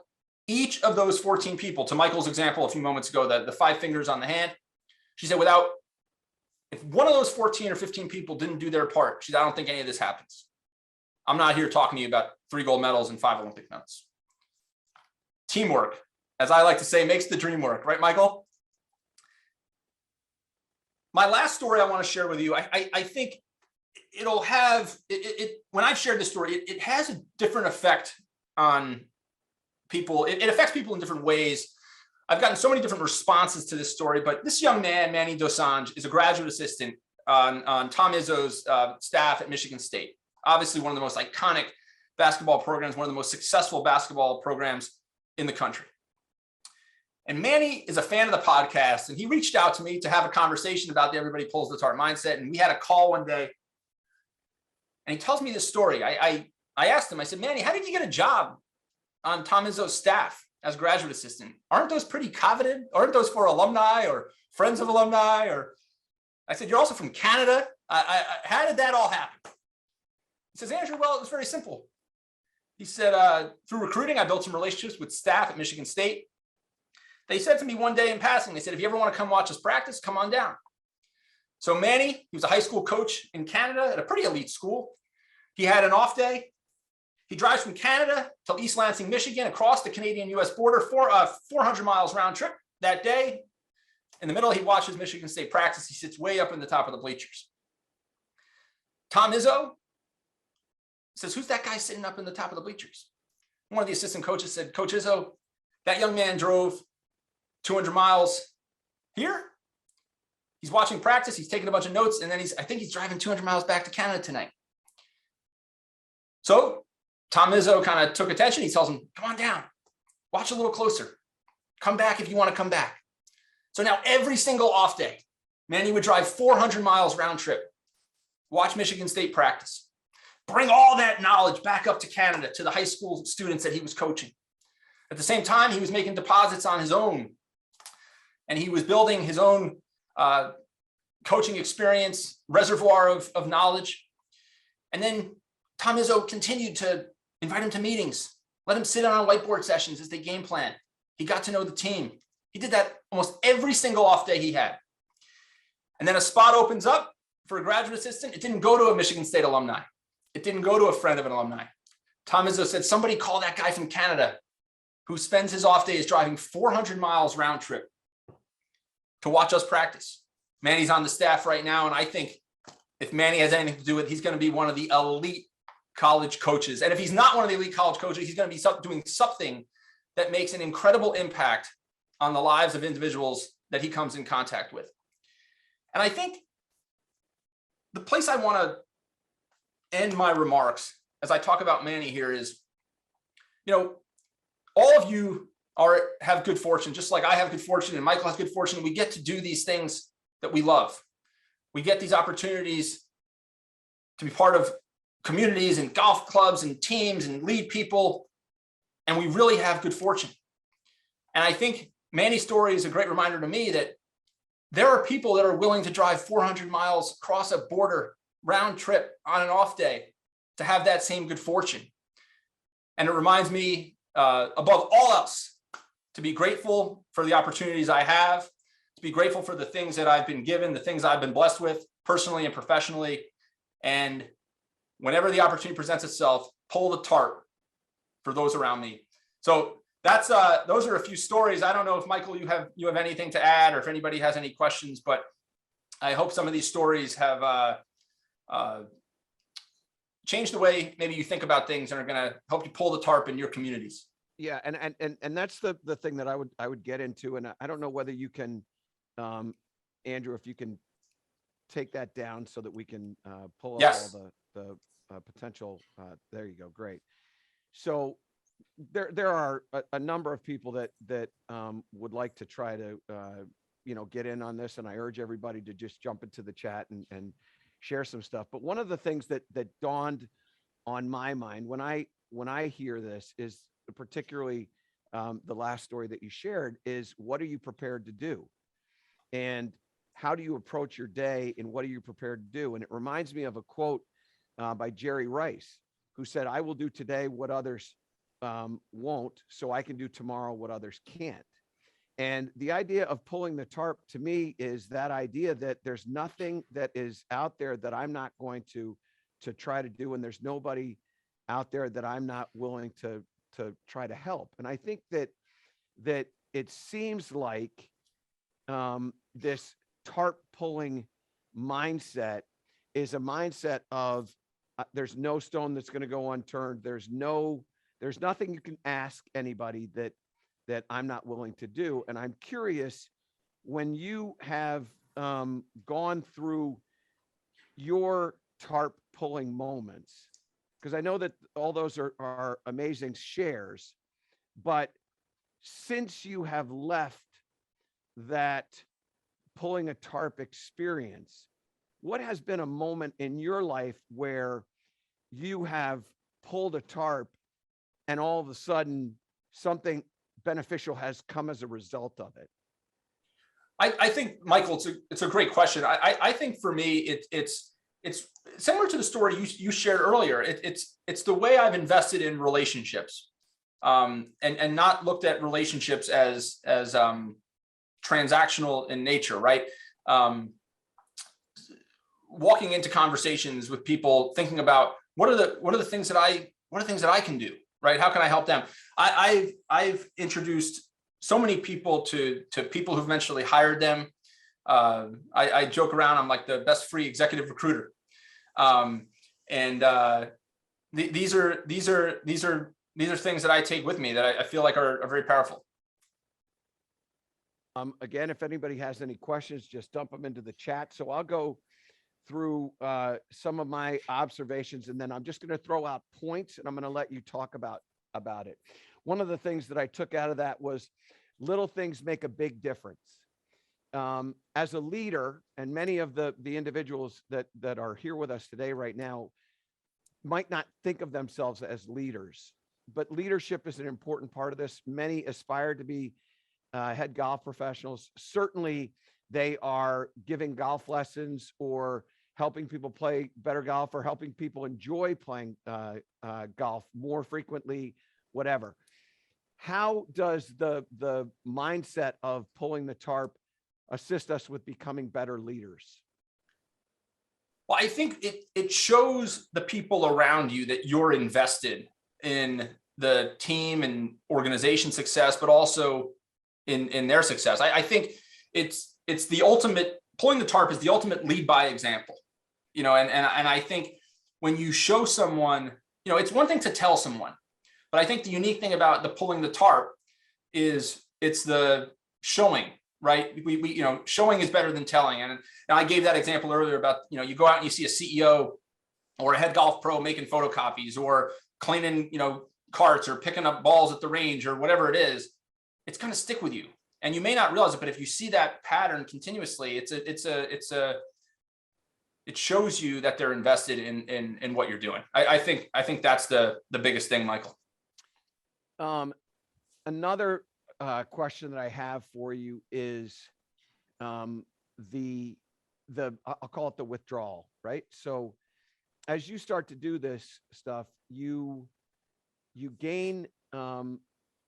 each of those 14 people, to Michael's example a few moments ago, the 5 fingers on the hand, she said, if one of those 14 or 15 people didn't do their part, she said, I don't think any of this happens. I'm not here talking to you about 3 gold medals and 5 Olympic medals. Teamwork, as I like to say, makes the dream work, right, Michael? My last story I want to share with you, I think it'll have, when I've shared this story, it has a different effect on people. It affects people in different ways. I've gotten so many different responses to this story, but this young man, Manny Dosanjh, is a graduate assistant on Tom Izzo's staff at Michigan State. Obviously, one of the most iconic basketball programs, one of the most successful basketball programs in the country. And Manny is a fan of the podcast, and he reached out to me to have a conversation about the Everybody Pulls the Tarp mindset. And we had a call one day, and he tells me this story. I asked him, I said, Manny, how did you get a job on Tom Izzo's staff as graduate assistant? Aren't those pretty coveted? Aren't those for alumni or friends of alumni? Or I said, you're also from Canada. How did that all happen? He says, Andrew, well, it was very simple. He said, through recruiting, I built some relationships with staff at Michigan State. They said to me one day in passing, they said, if you ever want to come watch us practice, come on down. So Manny, he was a high school coach in Canada at a pretty elite school. He had an off day. He drives from Canada to East Lansing, Michigan, across the Canadian-US border for a 400 miles round trip that day. In the middle, he watches Michigan State practice. He sits way up in the top of the bleachers. Tom Izzo says, who's that guy sitting up in the top of the bleachers? One of the assistant coaches said, Coach Izzo, that young man drove 200 miles here. He's watching practice. He's taking a bunch of notes. And then I think he's driving 200 miles back to Canada tonight. So Tom Izzo kind of took attention. He tells him, come on down, watch a little closer. Come back if you want to come back. So now every single off day, Manny would drive 400 miles round trip, watch Michigan State practice, bring all that knowledge back up to Canada to the high school students that he was coaching. At the same time, he was making deposits on his own, and he was building his own coaching experience, reservoir of knowledge. And then Tom Izzo continued to invite him to meetings, let him sit on whiteboard sessions as they game plan. He got to know the team. He did that almost every single off day he had. And then a spot opens up for a graduate assistant. It didn't go to a Michigan State alumni. It didn't go to a friend of an alumni. Tom Izzo said, somebody call that guy from Canada who spends his off days driving 400 miles round trip to watch us practice. Manny's on the staff right now. And I think if Manny has anything to do with it, he's going to be one of the elite college coaches. And if he's not one of the elite college coaches, he's going to be doing something that makes an incredible impact on the lives of individuals that he comes in contact with. And I think the place I want to end my remarks as I talk about Manny here is, all of you have good fortune, just like I have good fortune and Michael has good fortune. We get to do these things that we love. We get these opportunities to be part of communities and golf clubs and teams and lead people. And we really have good fortune. And I think Manny's story is a great reminder to me that there are people that are willing to drive 400 miles across a border round trip on an off day to have that same good fortune. And it reminds me, above all else, to be grateful for the opportunities I have, to be grateful for the things that I've been given, the things I've been blessed with personally and professionally. And whenever the opportunity presents itself, pull the tarp for those around me. So that's those are a few stories. I don't know if Michael, you have anything to add, or if anybody has any questions, but I hope some of these stories have changed the way maybe you think about things and are going to help you pull the tarp in your communities. Yeah, and that's the thing that I would get into, and I don't know whether you can, Andrew, if you can take that down so that we can pull up Yes. all the potential. There you go, great. So there are a number of people that would like to try to get in on this, and I urge everybody to just jump into the chat and share some stuff. But one of the things that dawned on my mind when I hear this is particularly the last story that you shared is, what are you prepared to do? And how do you approach your day, and what are you prepared to do? And it reminds me of a quote by Jerry Rice, who said, I will do today what others won't, so I can do tomorrow what others can't. And the idea of pulling the tarp to me is that idea that there's nothing that is out there that I'm not going to try to do, and there's nobody out there that I'm not willing to try to help. And I think that it seems like this tarp pulling mindset is a mindset of there's no stone that's going to go unturned. There's nothing you can ask anybody that I'm not willing to do. And I'm curious, when you have gone through your tarp pulling moments, because I know that all those are amazing shares, but since you have left that pulling a tarp experience, what has been a moment in your life where you have pulled a tarp and all of a sudden something beneficial has come as a result of it? I think, Michael, it's a great question. I think for me, it's similar to the story you shared earlier. It's the way I've invested in relationships, and not looked at relationships as transactional in nature, right? Walking into conversations with people, thinking about what are the things that I can do, right? How can I help them? I've introduced so many people to people who've eventually hired them. I joke around, I'm like the best free executive recruiter. These are things that I take with me that I feel like are very powerful. Again, if anybody has any questions, just dump them into the chat. So I'll go through some of my observations, and then I'm just going to throw out points, and I'm going to let you talk about it. One of the things that I took out of that was little things make a big difference. As a leader, and many of the individuals that are here with us today right now might not think of themselves as leaders, but leadership is an important part of this. Many aspire to be head golf professionals. Certainly they are giving golf lessons or helping people play better golf or helping people enjoy playing golf more frequently, whatever. How does the mindset of pulling the tarp assist us with becoming better leaders? Well, I think it shows the people around you that you're invested in the team and organization success, but also in their success. I think it's the ultimate, pulling the tarp is the ultimate lead by example, and I think when you show someone, it's one thing to tell someone, but I think the unique thing about the pulling the tarp is it's the showing, right? We showing is better than telling. And I gave that example earlier about, you go out and you see a CEO or a head golf pro making photocopies or cleaning, carts or picking up balls at the range or whatever it is. It's going to stick with you, and you may not realize it, but if you see that pattern continuously, it shows you that they're invested in what you're doing. I think that's the biggest thing, Michael. Another question that I have for you is I'll call it the withdrawal, right? So as you start to do this stuff, you gain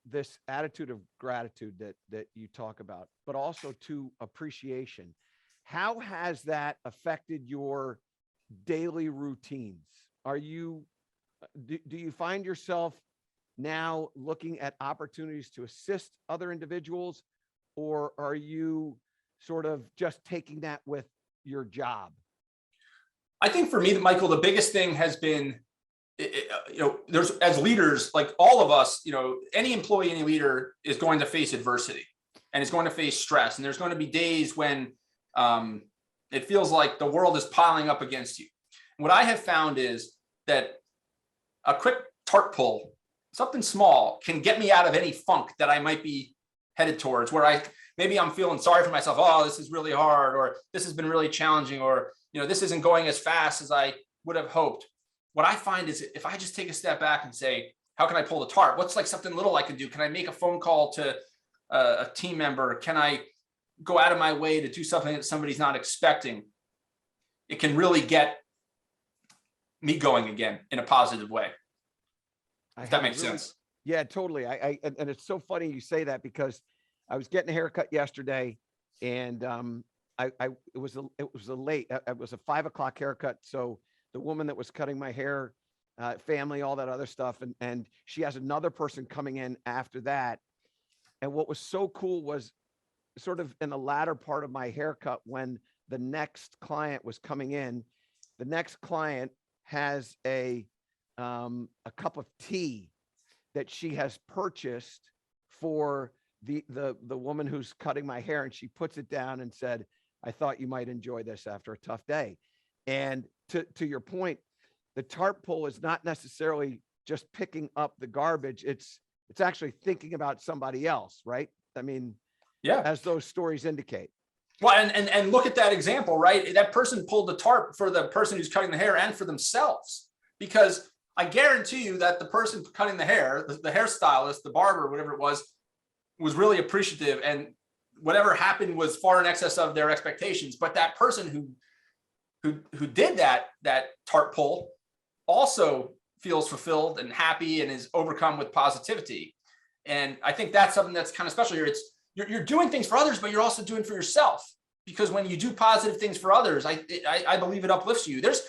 this attitude of gratitude that you talk about, but also to appreciation. How has that affected your daily routines? Do you find yourself now looking at opportunities to assist other individuals, or are you sort of just taking that with your job? I think for me, Michael, the biggest thing has been, there's, as leaders, like all of us, any employee, any leader is going to face adversity and is going to face stress. And there's going to be days when it feels like the world is piling up against you. What I have found is that a quick tarp pull, something small, can get me out of any funk that I might be headed towards, where maybe I'm feeling sorry for myself. Oh, this is really hard, or this has been really challenging, or, this isn't going as fast as I would have hoped. What I find is if I just take a step back and say, how can I pull the tarp? What's like something little I can do? Can I make a phone call to a team member? Can I go out of my way to do something that somebody's not expecting? It can really get me going again in a positive way. If that makes sense. Yeah, totally. And it's so funny you say that, because I was getting a haircut yesterday, and it was a 5 o'clock haircut. So the woman that was cutting my hair, family, all that other stuff. And she has another person coming in after that. And what was so cool was sort of in the latter part of my haircut, when the next client was coming in, the next client has a cup of tea that she has purchased for the woman who's cutting my hair. And she puts it down and said, I thought you might enjoy this after a tough day. And to your point, the tarp pull is not necessarily just picking up the garbage. It's actually thinking about somebody else, right? I mean, yeah, as those stories indicate. Well, and look at that example, right? That person pulled the tarp for the person who's cutting the hair and for themselves, because I guarantee you that the person cutting the hair, the hairstylist, the barber, whatever it was really appreciative, and whatever happened was far in excess of their expectations. But that person who did that tarp pull also feels fulfilled and happy and is overcome with positivity. And I think that's something that's kind of special here. You're doing things for others, but you're also doing for yourself, because when you do positive things for others, I believe it uplifts you. There's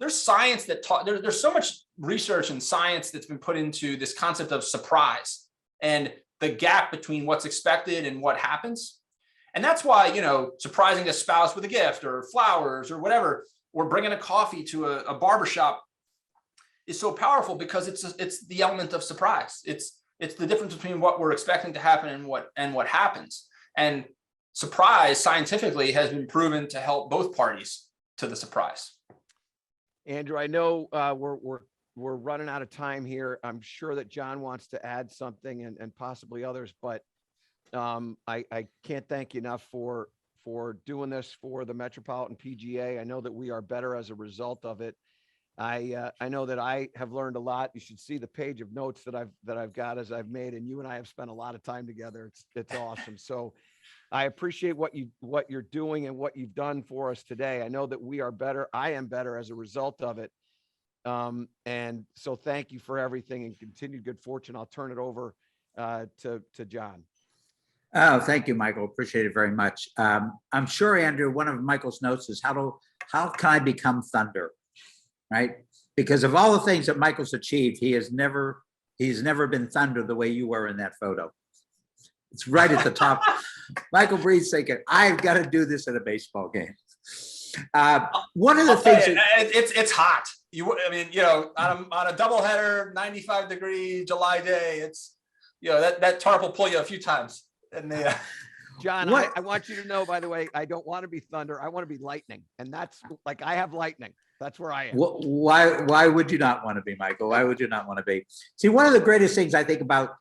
science that there's so much research and science that's been put into this concept of surprise and the gap between what's expected and what happens. And that's why, surprising a spouse with a gift or flowers or whatever or bringing a coffee to a barbershop is so powerful because it's the element of surprise. It's the difference between what we're expecting to happen and what happens. And surprise scientifically has been proven to help both parties to the surprise. Andrew, I know we're running out of time here. I'm sure that John wants to add something and possibly others, but I can't thank you enough for doing this for the Metropolitan PGA. I know that we are better as a result of it. I know that I have learned a lot. You should see the page of notes that I've got as I've made, and you and I have spent a lot of time together. It's awesome. So I appreciate what you're doing and what you've done for us today. I know that we are better. I am better as a result of it. And so thank you for everything and continued good fortune. I'll turn it over to John. Oh, thank you, Michael. Appreciate it very much. I'm sure, Andrew, one of Michael's notes is how can I become Thunder, right? Because of all the things that Michael's achieved, he's never been Thunder the way you were in that photo. It's right at the top. Michael Breed's thinking, I've got to do this at a baseball game. One of the things it's hot. I mean, on a doubleheader, 95-degree July day, it's that tarp will pull you a few times. And John, I want you to know, by the way, I don't want to be Thunder. I want to be lightning, and that's like I have lightning. That's where I am. Why would you not want to be, Michael? Why would you not want to be? See, one of the greatest things I think about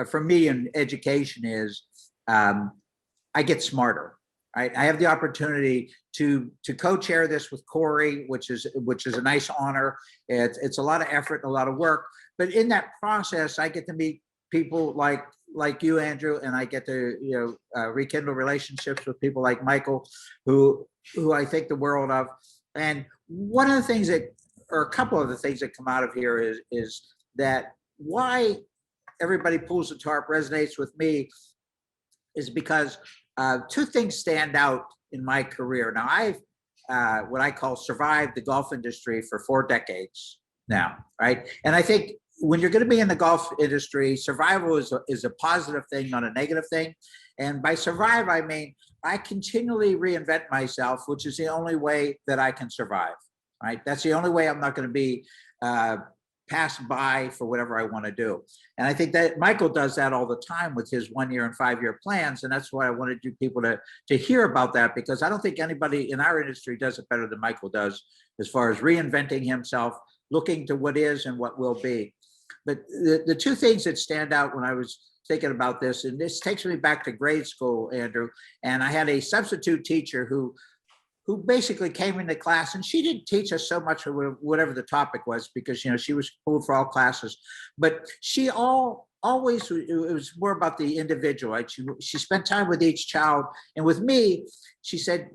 for me in education is I get smarter. Right? I have the opportunity to co-chair this with Corey, which is a nice honor. It's a lot of effort and a lot of work, but in that process, I get to meet people like you, Andrew, and I get to rekindle relationships with people like Michael, who I think the world of. And one of the things or a couple of the things that come out of here is that why everybody pulls the tarp resonates with me is because two things stand out in my career. Now, I've what I call survived the golf industry for 4 decades now, right? And I think when you're going to be in the golf industry, survival is a positive thing, not a negative thing. And by survive, I mean, I continually reinvent myself, which is the only way that I can survive, right? That's the only way I'm not going to be passed by for whatever I want to do. And I think that Michael does that all the time with his 1-year and 5-year plans. And that's why I wanted you people to hear about that, because I don't think anybody in our industry does it better than Michael does as far as reinventing himself, looking to what is and what will be. But the two things that stand out when I was thinking about this, and this takes me back to grade school, Andrew, and I had a substitute teacher who basically came into class, and she didn't teach us so much of whatever the topic was, because she was pulled for all classes, but she always, it was more about the individual, right? She spent time with each child, and with me, she said,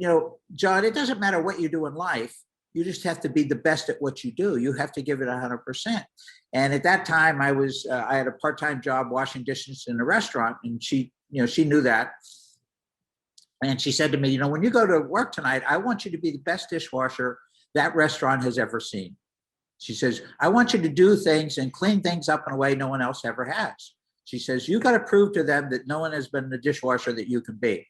John, it doesn't matter what you do in life, you just have to be the best at what you do. You have to give it 100%. And at that time, I had a part-time job washing dishes in a restaurant, and she knew that. And she said to me, when you go to work tonight, I want you to be the best dishwasher that restaurant has ever seen. She says, I want you to do things and clean things up in a way no one else ever has. She says, you got to prove to them that no one has been the dishwasher that you can be.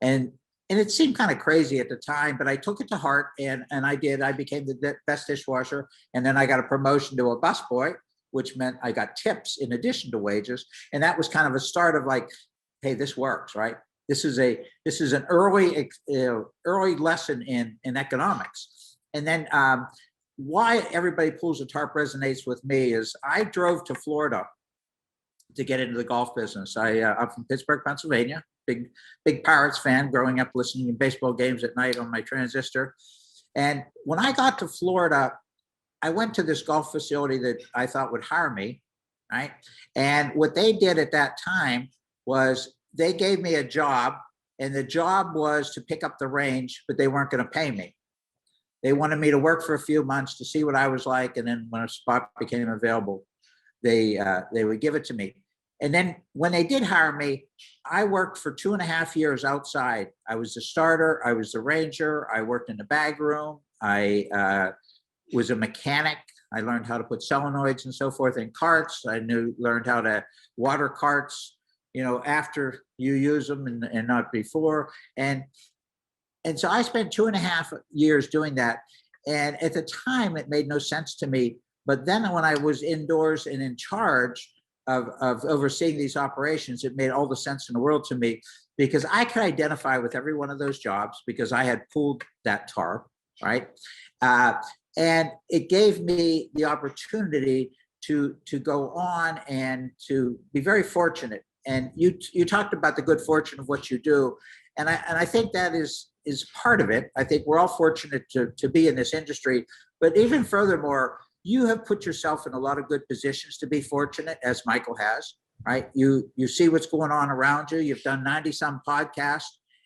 And it seemed kind of crazy at the time, but I took it to heart, and I did. I became the best dishwasher, and then I got a promotion to a busboy, which meant I got tips in addition to wages. And that was kind of a start of like, hey, this works, right? This is an early lesson in economics. And then why everybody pulls the tarp resonates with me is I drove to Florida to get into the golf business. I'm from Pittsburgh, Pennsylvania, big Pirates fan, growing up listening to baseball games at night on my transistor. And when I got to Florida, I went to this golf facility that I thought would hire me, right? And what they did at that time was they gave me a job, and the job was to pick up the range, but they weren't going to pay me. They wanted me to work for a few months to see what I was like, and then when a spot became available, they would give it to me. And then when they did hire me, I worked for 2.5 years outside. I was the starter, I was the ranger, I worked in the bag room, I was a mechanic. I learned how to put solenoids and so forth in carts. I learned how to water carts, after you use them and not before. And so I spent 2.5 years doing that. And at the time, it made no sense to me. But then when I was indoors and in charge of overseeing these operations, it made all the sense in the world to me, because I could identify with every one of those jobs because I had pulled that tarp, right? And it gave me the opportunity to go on and to be very fortunate. And you talked about the good fortune of what you do, and I think that is part of it. I think we're all fortunate to be in this industry, but even furthermore, you have put yourself in a lot of good positions to be fortunate, as Michael has, right? You see what's going on around you. You've done 90 some podcasts,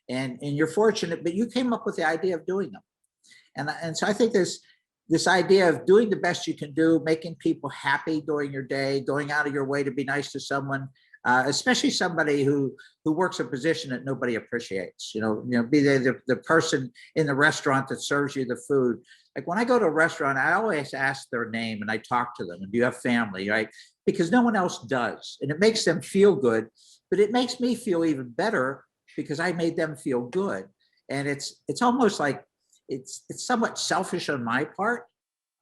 and you're fortunate, but you came up with the idea of doing them. And so I think this idea of doing the best you can do, making people happy during your day, going out of your way to be nice to someone, especially somebody who works a position that nobody appreciates. Be they the person in the restaurant that serves you the food. Like when I go to a restaurant, I always ask their name and I talk to them. And do you have family, right? Because no one else does, and it makes them feel good. But it makes me feel even better because I made them feel good. And it's almost like it's somewhat selfish on my part.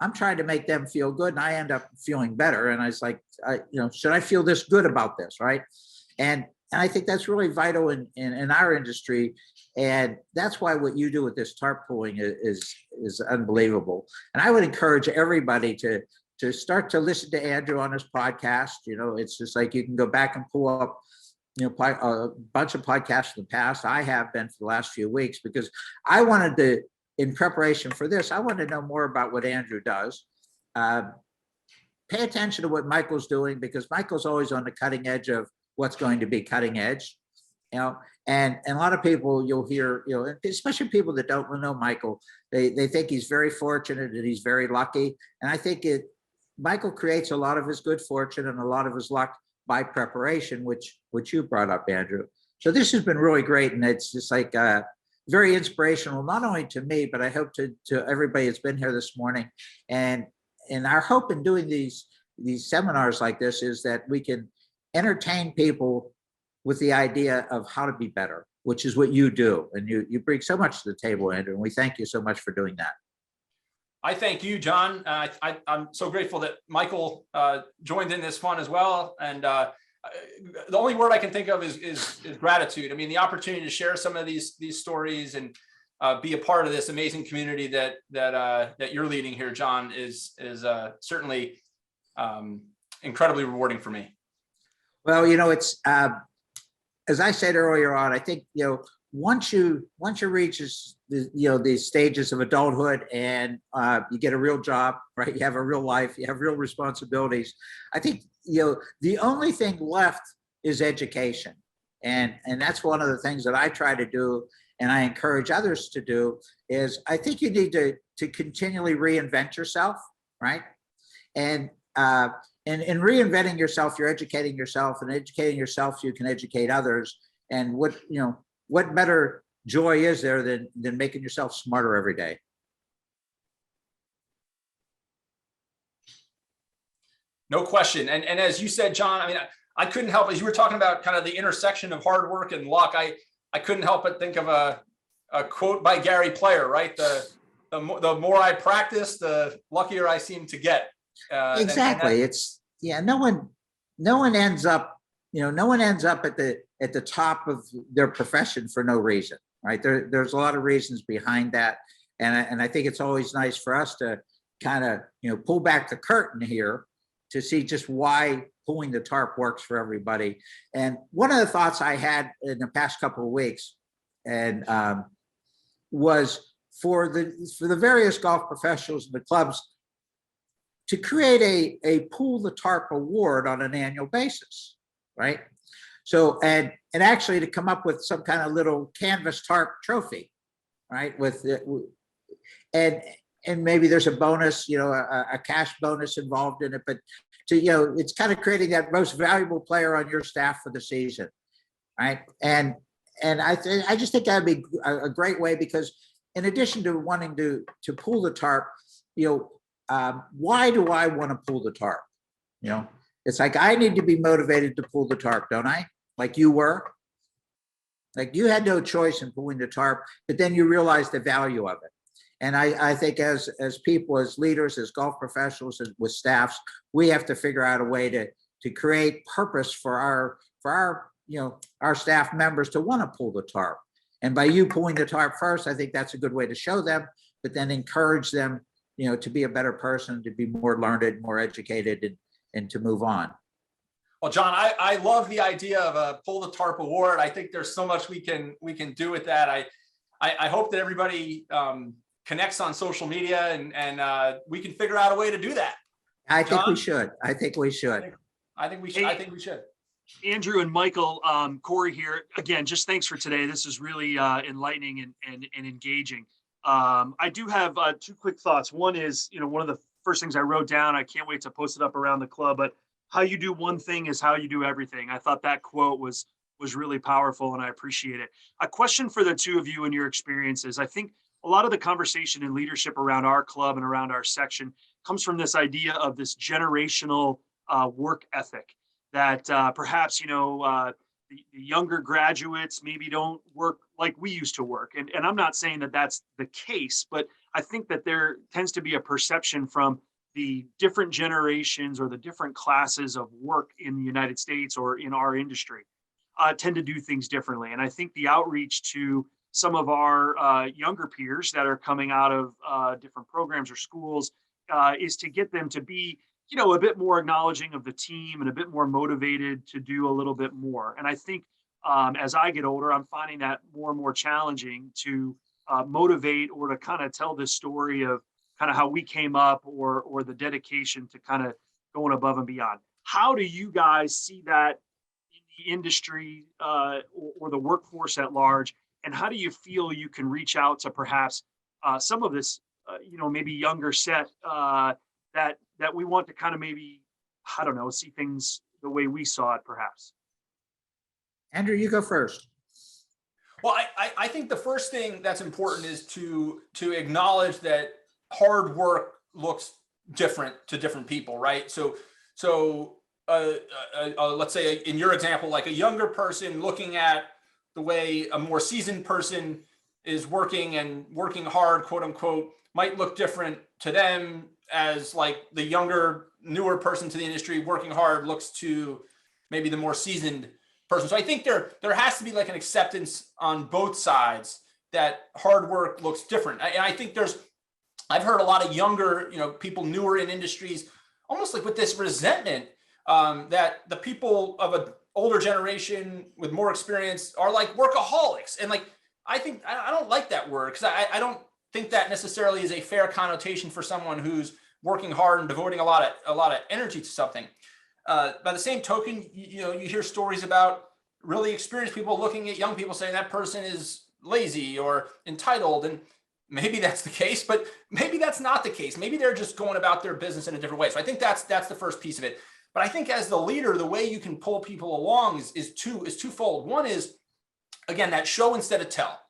I'm trying to make them feel good, and I end up feeling better. And I was like, should I feel this good about this, right? And I think that's really vital in our industry, and that's why what you do with this tarp pulling is unbelievable. And I would encourage everybody to start to listen to Andrew on his podcast. It's just like you can go back and pull up a bunch of podcasts in the past. I have been for the last few weeks because I wanted to. In preparation for this, I want to know more about what Andrew does. Pay attention to what Michael's doing, because Michael's always on the cutting edge of what's going to be cutting edge. And a lot of people you'll hear, especially people that don't know Michael, they think he's very fortunate and he's very lucky. And I think Michael creates a lot of his good fortune and a lot of his luck by preparation, which you brought up, Andrew. So this has been really great, and it's just like very inspirational, not only to me, but I hope to everybody that's been here this morning. And our hope in doing these seminars like this is that we can entertain people with the idea of how to be better, which is what you do. And you bring so much to the table, Andrew, and we thank you so much for doing that. I thank you, John. I'm so grateful that Michael joined in this fun as well. And the only word I can think of is gratitude. I mean, the opportunity to share some of these stories and be a part of this amazing community that you're leading here, John, is certainly incredibly rewarding for me. Well, it's as I said earlier on. I think once you reach these stages of adulthood and you get a real job, right? You have a real life, you have real responsibilities. I think the only thing left is education, and that's one of the things that I try to do, and I encourage others to do. Is I think you need to continually reinvent yourself, right? And in reinventing yourself, you're educating yourself, and educating yourself, you can educate others. And what better joy is there than making yourself smarter every day? No question. And as you said, John, I mean, I couldn't help, as you were talking about kind of the intersection of hard work and luck, I couldn't help but think of a quote by Gary Player, right? The more I practice, the luckier I seem to get. Exactly. No one ends up at the top of their profession for no reason, right? There's a lot of reasons behind that. And I think it's always nice for us to kind of, pull back the curtain here to see just why pulling the tarp works for everybody. And one of the thoughts I had in the past couple of weeks and was for the various golf professionals and the clubs to create a Pull the Tarp award on an annual basis, right? So, and actually to come up with some kind of little canvas tarp trophy, right? And maybe there's a bonus, a cash bonus involved in it, but it's kind of creating that most valuable player on your staff for the season, right? And I just think that'd be a great way, because in addition to wanting to pull the tarp, why do I want to pull the tarp? It's like I need to be motivated to pull the tarp, don't I? Like you were. Like you had no choice in pulling the tarp, but then you realized the value of it. And I think as people, as leaders, as golf professionals, and with staffs, we have to figure out a way to create purpose for our our staff members to want to pull the tarp. And by you pulling the tarp first, I think that's a good way to show them, but then encourage them, to be a better person, to be more learned, more educated, and to move on. Well, John, I love the idea of a Pull the Tarp award. I think there's so much we can do with that. I hope that everybody connects on social media and we can figure out a way to do that. I think we should. I think we should. I think we should. I think we should. Andrew and Michael, Corey here again. Just thanks for today. This is really enlightening and engaging. I do have two quick thoughts. One is, one of the first things I wrote down. I can't wait to post it up around the club. But how you do one thing is how you do everything. I thought that quote was really powerful, and I appreciate it. A question for the two of you and your experiences. I think a lot of the conversation and leadership around our club and around our section comes from this idea of this generational work ethic that perhaps, the younger graduates maybe don't work like we used to work. And I'm not saying that that's the case, but I think that there tends to be a perception from the different generations or the different classes of work in the United States or in our industry tend to do things differently. And I think the outreach to some of our younger peers that are coming out of different programs or schools is to get them to be, a bit more acknowledging of the team and a bit more motivated to do a little bit more. And I think as I get older, I'm finding that more and more challenging to motivate or to kind of tell this story of kind of how we came up or the dedication to kind of going above and beyond. How do you guys see that in the industry or the workforce at large? And how do you feel you can reach out to perhaps some of this, maybe younger set that we want to kind of maybe, I don't know, see things the way we saw it perhaps? Andrew, you go first. Well, I think the first thing that's important is to acknowledge that hard work looks different to different people, right? So let's say in your example, like a younger person looking at the way a more seasoned person is working and working hard, quote unquote, might look different to them as like the younger, newer person to the industry working hard looks to maybe the more seasoned person. So I think there has to be like an acceptance on both sides that hard work looks different. And I think I've heard a lot of younger, people newer in industries, almost like with this resentment that the people of an older generation with more experience are like workaholics. And like, I think I don't like that word because I don't think that necessarily is a fair connotation for someone who's working hard and devoting a lot of energy to something. By the same token, you hear stories about really experienced people looking at young people saying that person is lazy or entitled, and maybe that's the case, but maybe that's not the case. Maybe they're just going about their business in a different way. So I think that's the first piece of it. But I think as the leader, the way you can pull people along is twofold. One is, again, that show instead of tell.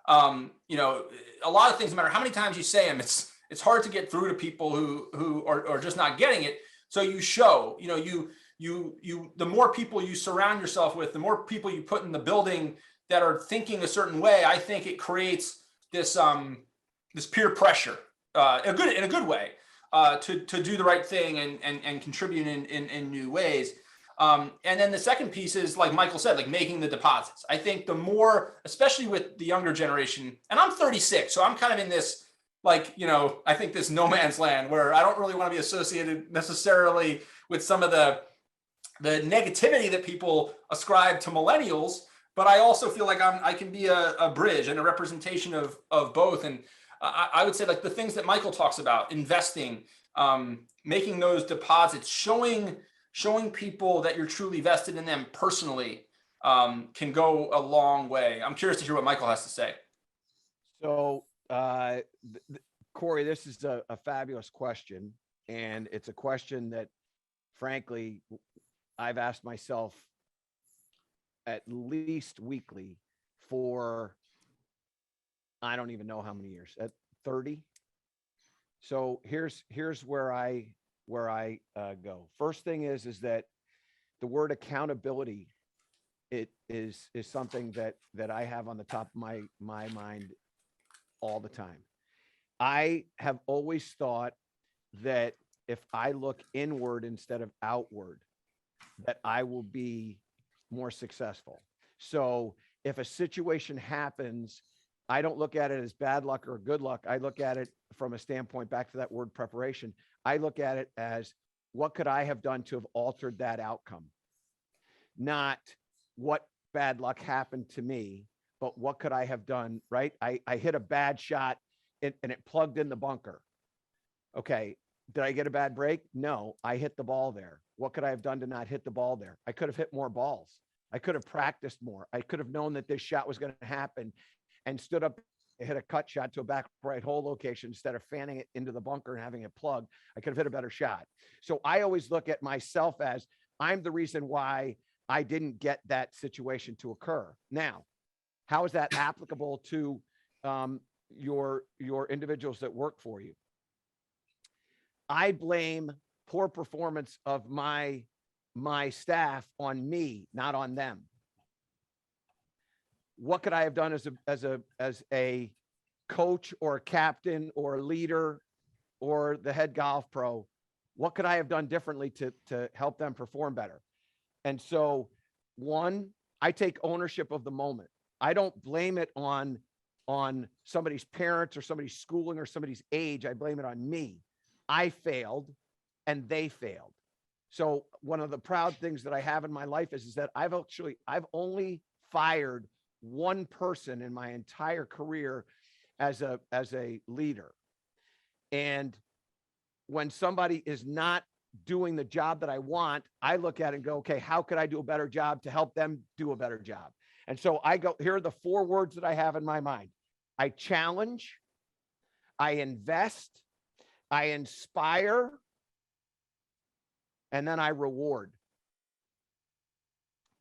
A lot of things, no matter how many times you say them, it's hard to get through to people who are just not getting it. So you show, the more people you surround yourself with, the more people you put in the building that are thinking a certain way, I think it creates this peer pressure in a good way to do the right thing and contribute in new ways. And then the second piece is, like Michael said, like making the deposits. I think the more, especially with the younger generation, and I'm 36, so I'm kind of in this, I think this no man's land where I don't really want to be associated necessarily with some of the negativity that people ascribe to millennials, but I also feel like I can be a bridge and a representation of both. And I would say like the things that Michael talks about, investing, making those deposits, showing people that you're truly vested in them personally can go a long way. I'm curious to hear what Michael has to say. So, Corey, this is a fabulous question. And it's a question that, frankly, I've asked myself at least weekly for, I don't even know how many years, at 30. So here's where I go. First thing is that the word accountability, it is something that I have on the top of my mind all the time. I have always thought that if I look inward instead of outward, that I will be more successful. So if a situation happens, I don't look at it as bad luck or good luck. I look at it from a standpoint, back to that word preparation. I look at it as, what could I have done to have altered that outcome? Not what bad luck happened to me, but what could I have done, right? I hit a bad shot and it plugged in the bunker. Okay. Did I get a bad break? No, I hit the ball there. What could I have done to not hit the ball there? I could have hit more balls. I could have practiced more. I could have known that this shot was going to happen and stood up and hit a cut shot to a back right hole location instead of fanning it into the bunker and having it plugged. I could have hit a better shot. So I always look at myself as, I'm the reason why I didn't get that situation to occur. Now, how is that applicable to your individuals that work for you? I blame poor performance of my staff on me, not on them. What could I have done as a coach or a captain or a leader or the head golf pro? What could I have done differently to help them perform better? And so, one, I take ownership of the moment. I don't blame it on somebody's parents or somebody's schooling or somebody's age. I blame it on me. I failed and they failed. So one of the proud things that I have in my life is that I've only fired one person in my entire career as a leader. And when somebody is not doing the job that I want, I look at it and go, okay, how could I do a better job to help them do a better job? And so I go, here are the 4 words that I have in my mind. I challenge, I invest, I inspire, and then I reward.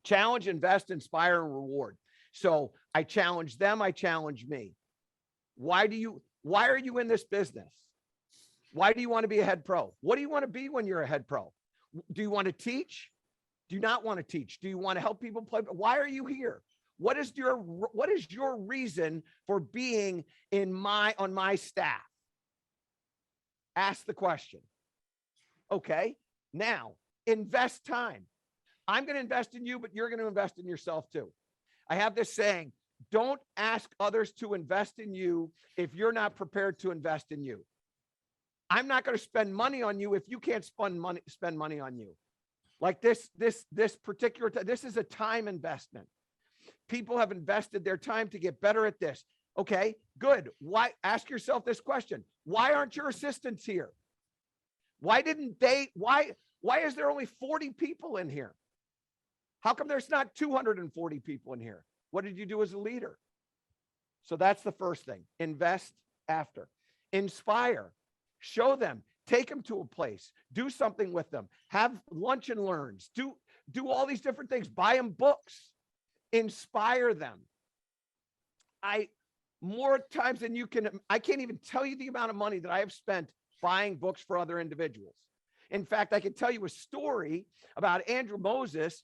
Challenge, invest, inspire, and reward. So I challenge them, I challenge me. Why are you in this business? Why do you want to be a head pro? What do you want to be when you're a head pro? Do you want to teach? Do you not want to teach? Do you want to help people play? Why are you here? What is your reason for being on my staff? Ask the question. Okay. Now invest time. I'm going to invest in you, but you're going to invest in yourself too. I have this saying, don't ask others to invest in you if you're not prepared to invest in you. I'm not going to spend money on you if you can't spend money on you. Like this particular, this is a time investment. People have invested their time to get better at this. Okay, good. Why? Ask yourself this question. Why aren't your assistants here? Why is there only 40 people in here? How come there's not 240 people in here? What did you do as a leader? So that's the first thing. Invest after. Inspire. Show them. Take them to a place. Do something with them. Have lunch and learns. Do all these different things. Buy them books. Inspire them. More times than you can, I can't even tell you the amount of money that I have spent buying books for other individuals. In fact, I can tell you a story about Andrew Moses,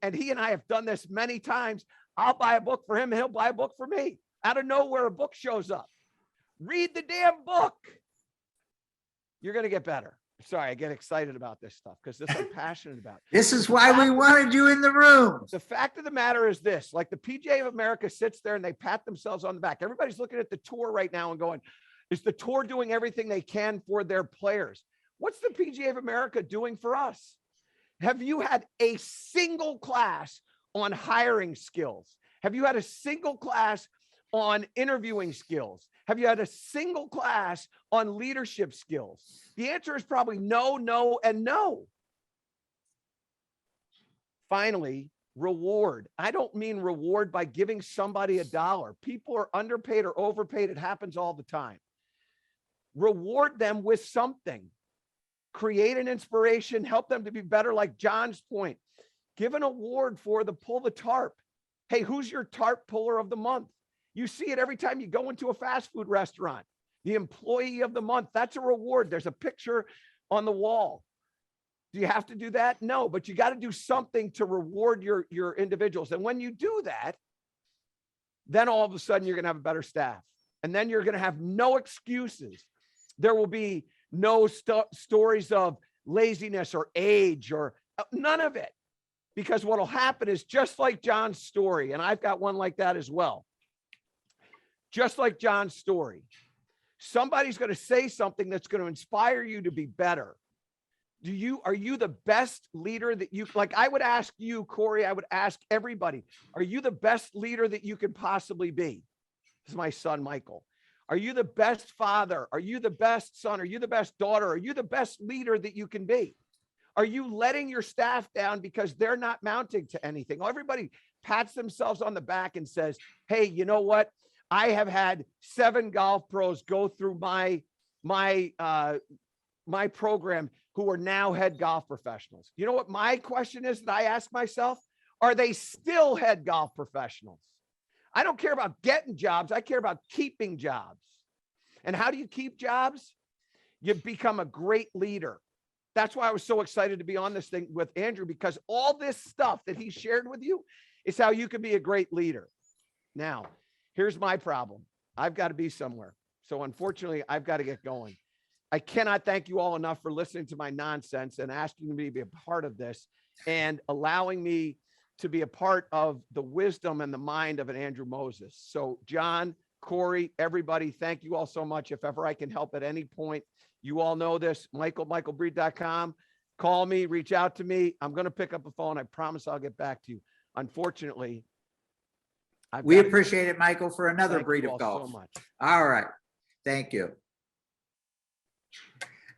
and he and I have done this many times. I'll buy a book for him, and he'll buy a book for me. Out of nowhere, a book shows up. Read the damn book. You're going to get better. Sorry, I get excited about this stuff because this I'm passionate about. This is why we wanted you in the room. The fact of the matter is this, like the PGA of America sits there and they pat themselves on the back. Everybody's looking at the tour right now and going, is the tour doing everything they can for their players? What's the PGA of America doing for us? Have you had a single class on hiring skills? Have you had a single class on interviewing skills? Have you had a single class on leadership skills? The answer is probably no, no, and no. Finally, reward. I don't mean reward by giving somebody $1. People are underpaid or overpaid. It happens all the time. Reward them with something. Create an inspiration, help them to be better. Like John's point, give an award for the Pull the Tarp. Hey, who's your tarp puller of the month? You see it every time you go into a fast food restaurant. The employee of the month, that's a reward. There's a picture on the wall. Do you have to do that? No, but you got to do something to reward your individuals. And when you do that, then all of a sudden you're going to have a better staff. And then you're going to have no excuses. There will be no stories of laziness or age or none of it. Because what will happen is just like John's story, and I've got one like that as well. Just like John's story, somebody's going to say something that's going to inspire you to be better. Are you the best leader that you, like I would ask you, Corey, I would ask everybody, are you the best leader that you can possibly be? This is my son, Michael. Are you the best father? Are you the best son? Are you the best daughter? Are you the best leader that you can be? Are you letting your staff down because they're not mounting to anything? Everybody pats themselves on the back and says, hey, you know what? I have had 7 golf pros go through my program who are now head golf professionals. You know what my question is that I ask myself? Are they still head golf professionals? I don't care about getting jobs. I care about keeping jobs. And how do you keep jobs? You become a great leader. That's why I was so excited to be on this thing with Andrew, because all this stuff that he shared with you is how you can be a great leader. Now, here's my problem. I've got to be somewhere. So unfortunately, I've got to get going. I cannot thank you all enough for listening to my nonsense and asking me to be a part of this and allowing me to be a part of the wisdom and the mind of an Andrew Moses. So John, Corey, everybody, thank you all so much. If ever I can help at any point, you all know this, michaelbreed.com. Call me, reach out to me. I'm going to pick up the phone. I promise I'll get back to you. Unfortunately, we appreciate it, Michael, for another breed of golf. So much. All right. Thank you.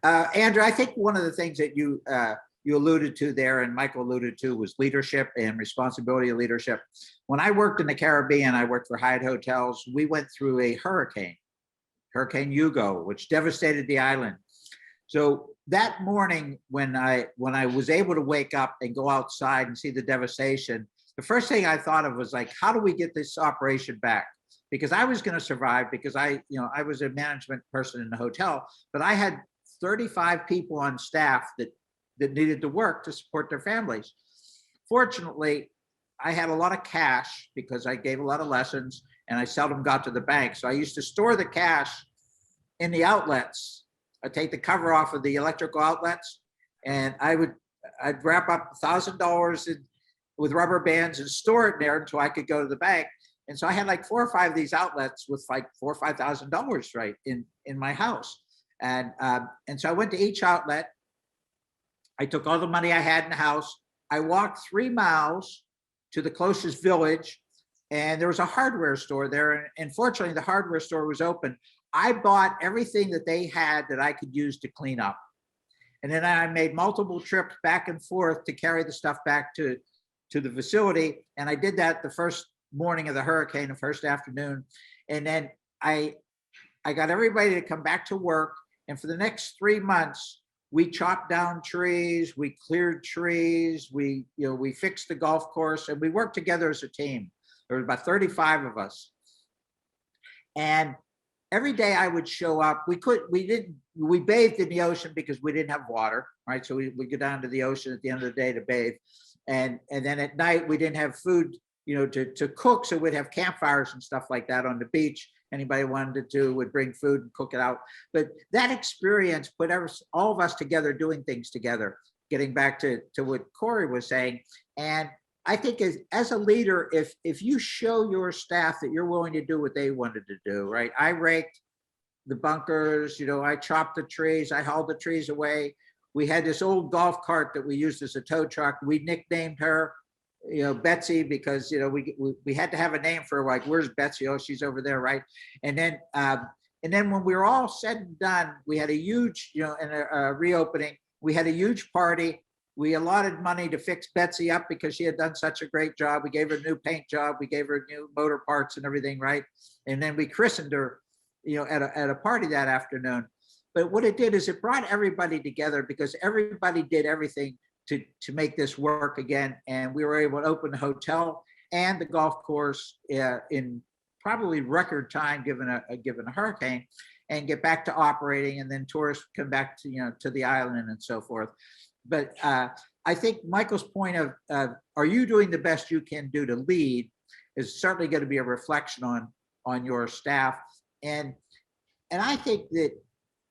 Andrew, I think one of the things that you alluded to there and Michael alluded to was leadership and responsibility of leadership. When I worked in the Caribbean, I worked for Hyatt Hotels. We went through a Hurricane Hugo, which devastated the island. So that morning when I was able to wake up and go outside and see the devastation, the first thing I thought of was like, how do we get this operation back? Because I was going to survive because I was a management person in the hotel, but I had 35 people on staff that needed to work to support their families. Fortunately, I had a lot of cash because I gave a lot of lessons and I seldom got to the bank. So I used to store the cash in the outlets. I'd take the cover off of the electrical outlets and I'd wrap up $1,000 with rubber bands and store it there until I could go to the bank. And so I had like 4 or 5 of these outlets with like $4,000 or $5,000 right in my house. And so I went to each outlet. I took all the money I had in the house. I walked 3 miles to the closest village, and there was a hardware store there. And fortunately, the hardware store was open. I bought everything that they had that I could use to clean up. And then I made multiple trips back and forth to carry the stuff back to the facility. And I did that the first morning of the hurricane, the first afternoon. And then I got everybody to come back to work. And for the next 3 months, we chopped down trees, we cleared trees, we fixed the golf course, and we worked together as a team. There was about 35 of us. And every day I would show up. We bathed in the ocean because we didn't have water, right? So we go down to the ocean at the end of the day to bathe. And then at night we didn't have food, to cook. So we'd have campfires and stuff like that on the beach. Anybody wanted to would bring food and cook it out. But that experience put all of us together, doing things together, getting back to what Corey was saying. And I think as a leader, if you show your staff that you're willing to do what they wanted to do, right? I raked the bunkers, I chopped the trees, I hauled the trees away. We had this old golf cart that we used as a tow truck. We nicknamed her, Betsy, because we had to have a name for her, like, where's Betsy? Oh, she's over there, right? And then when we were all said and done, we had a huge, in a reopening, we had a huge party. We allotted money to fix Betsy up because she had done such a great job. We gave her a new paint job. We gave her new motor parts and everything, right? And then we christened her, at a party that afternoon. But what it did is it brought everybody together because everybody did everything to make this work again. And we were able to open the hotel and the golf course in probably record time, given a hurricane, and get back to operating. And then tourists come back to the island and so forth. But I think Michael's point of are you doing the best you can do to lead is certainly going to be a reflection on your staff. and I think that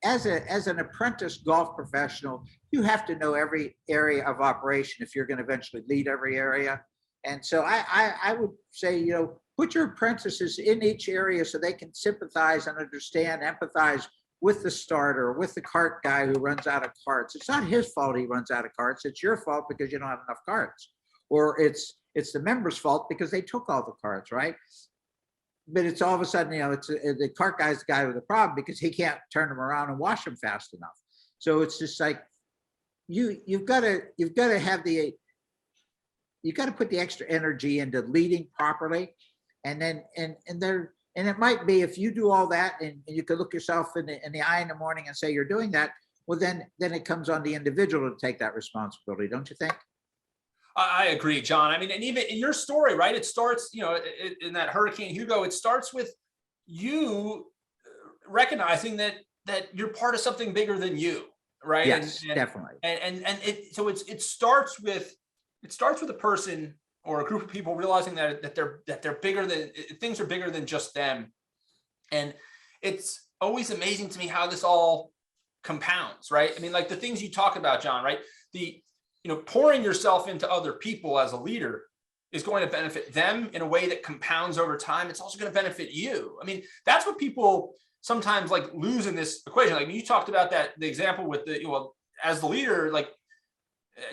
as an apprentice golf professional, you have to know every area of operation if you're going to eventually lead every area. And so I would say, you know, put your apprentices in each area so they can sympathize and understand, empathize with the starter, with the cart guy who runs out of carts. It's not his fault he runs out of carts. It's your fault because you don't have enough carts, or it's the member's fault because they took all the carts, right? But it's all of a sudden, you know, it's the cart guy's the guy with the problem because he can't turn them around and wash them fast enough. So it's just like you've got to have you've got to put the extra energy into leading properly, and then and it might be if you do all that and you can look yourself in the eye in the morning and say you're doing that, well then it comes on the individual to take that responsibility, don't you think? I agree, John. I mean, and even in your story, right? It starts, you know, in that Hurricane Hugo, it starts with you recognizing that you're part of something bigger than you, right? Yes, definitely. And it starts with a person or a group of people realizing that they're bigger than things are bigger than just them. And it's always amazing to me how this all compounds, right? I mean, like the things you talk about, John, right? Pouring yourself into other people as a leader is going to benefit them in a way that compounds over time. It's also going to benefit you. I mean, that's what people sometimes like lose in this equation. Like you talked about the example with as the leader, like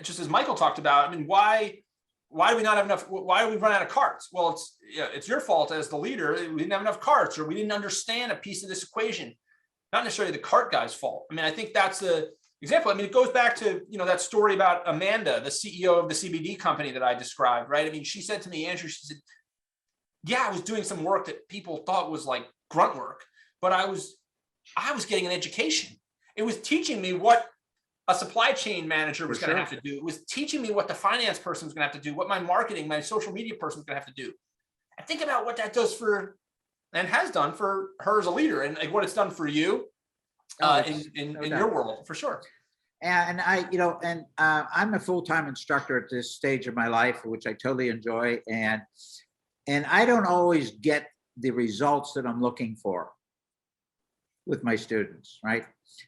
just as Michael talked about, I mean, why do we not have enough? Why do we run out of carts? Well, it's your fault as the leader. We didn't have enough carts, or we didn't understand a piece of this equation. Not necessarily the cart guy's fault. I mean, I think that's the example. I mean, it goes back to, that story about Amanda, the CEO of the CBD company that I described, right? I mean, she said to me, Andrew, she said, yeah, I was doing some work that people thought was like grunt work, but I was getting an education. It was teaching me what a supply chain manager was going to have to do. It was teaching me what the finance person was going to have to do, what my marketing, my social media person was going to have to do. And think about what that does for, and has done for her as a leader, and like what it's done for you in your world, for sure. And I'm a full-time instructor at this stage of my life, which I totally enjoy. And I don't always get the results that I'm looking for with my students, right?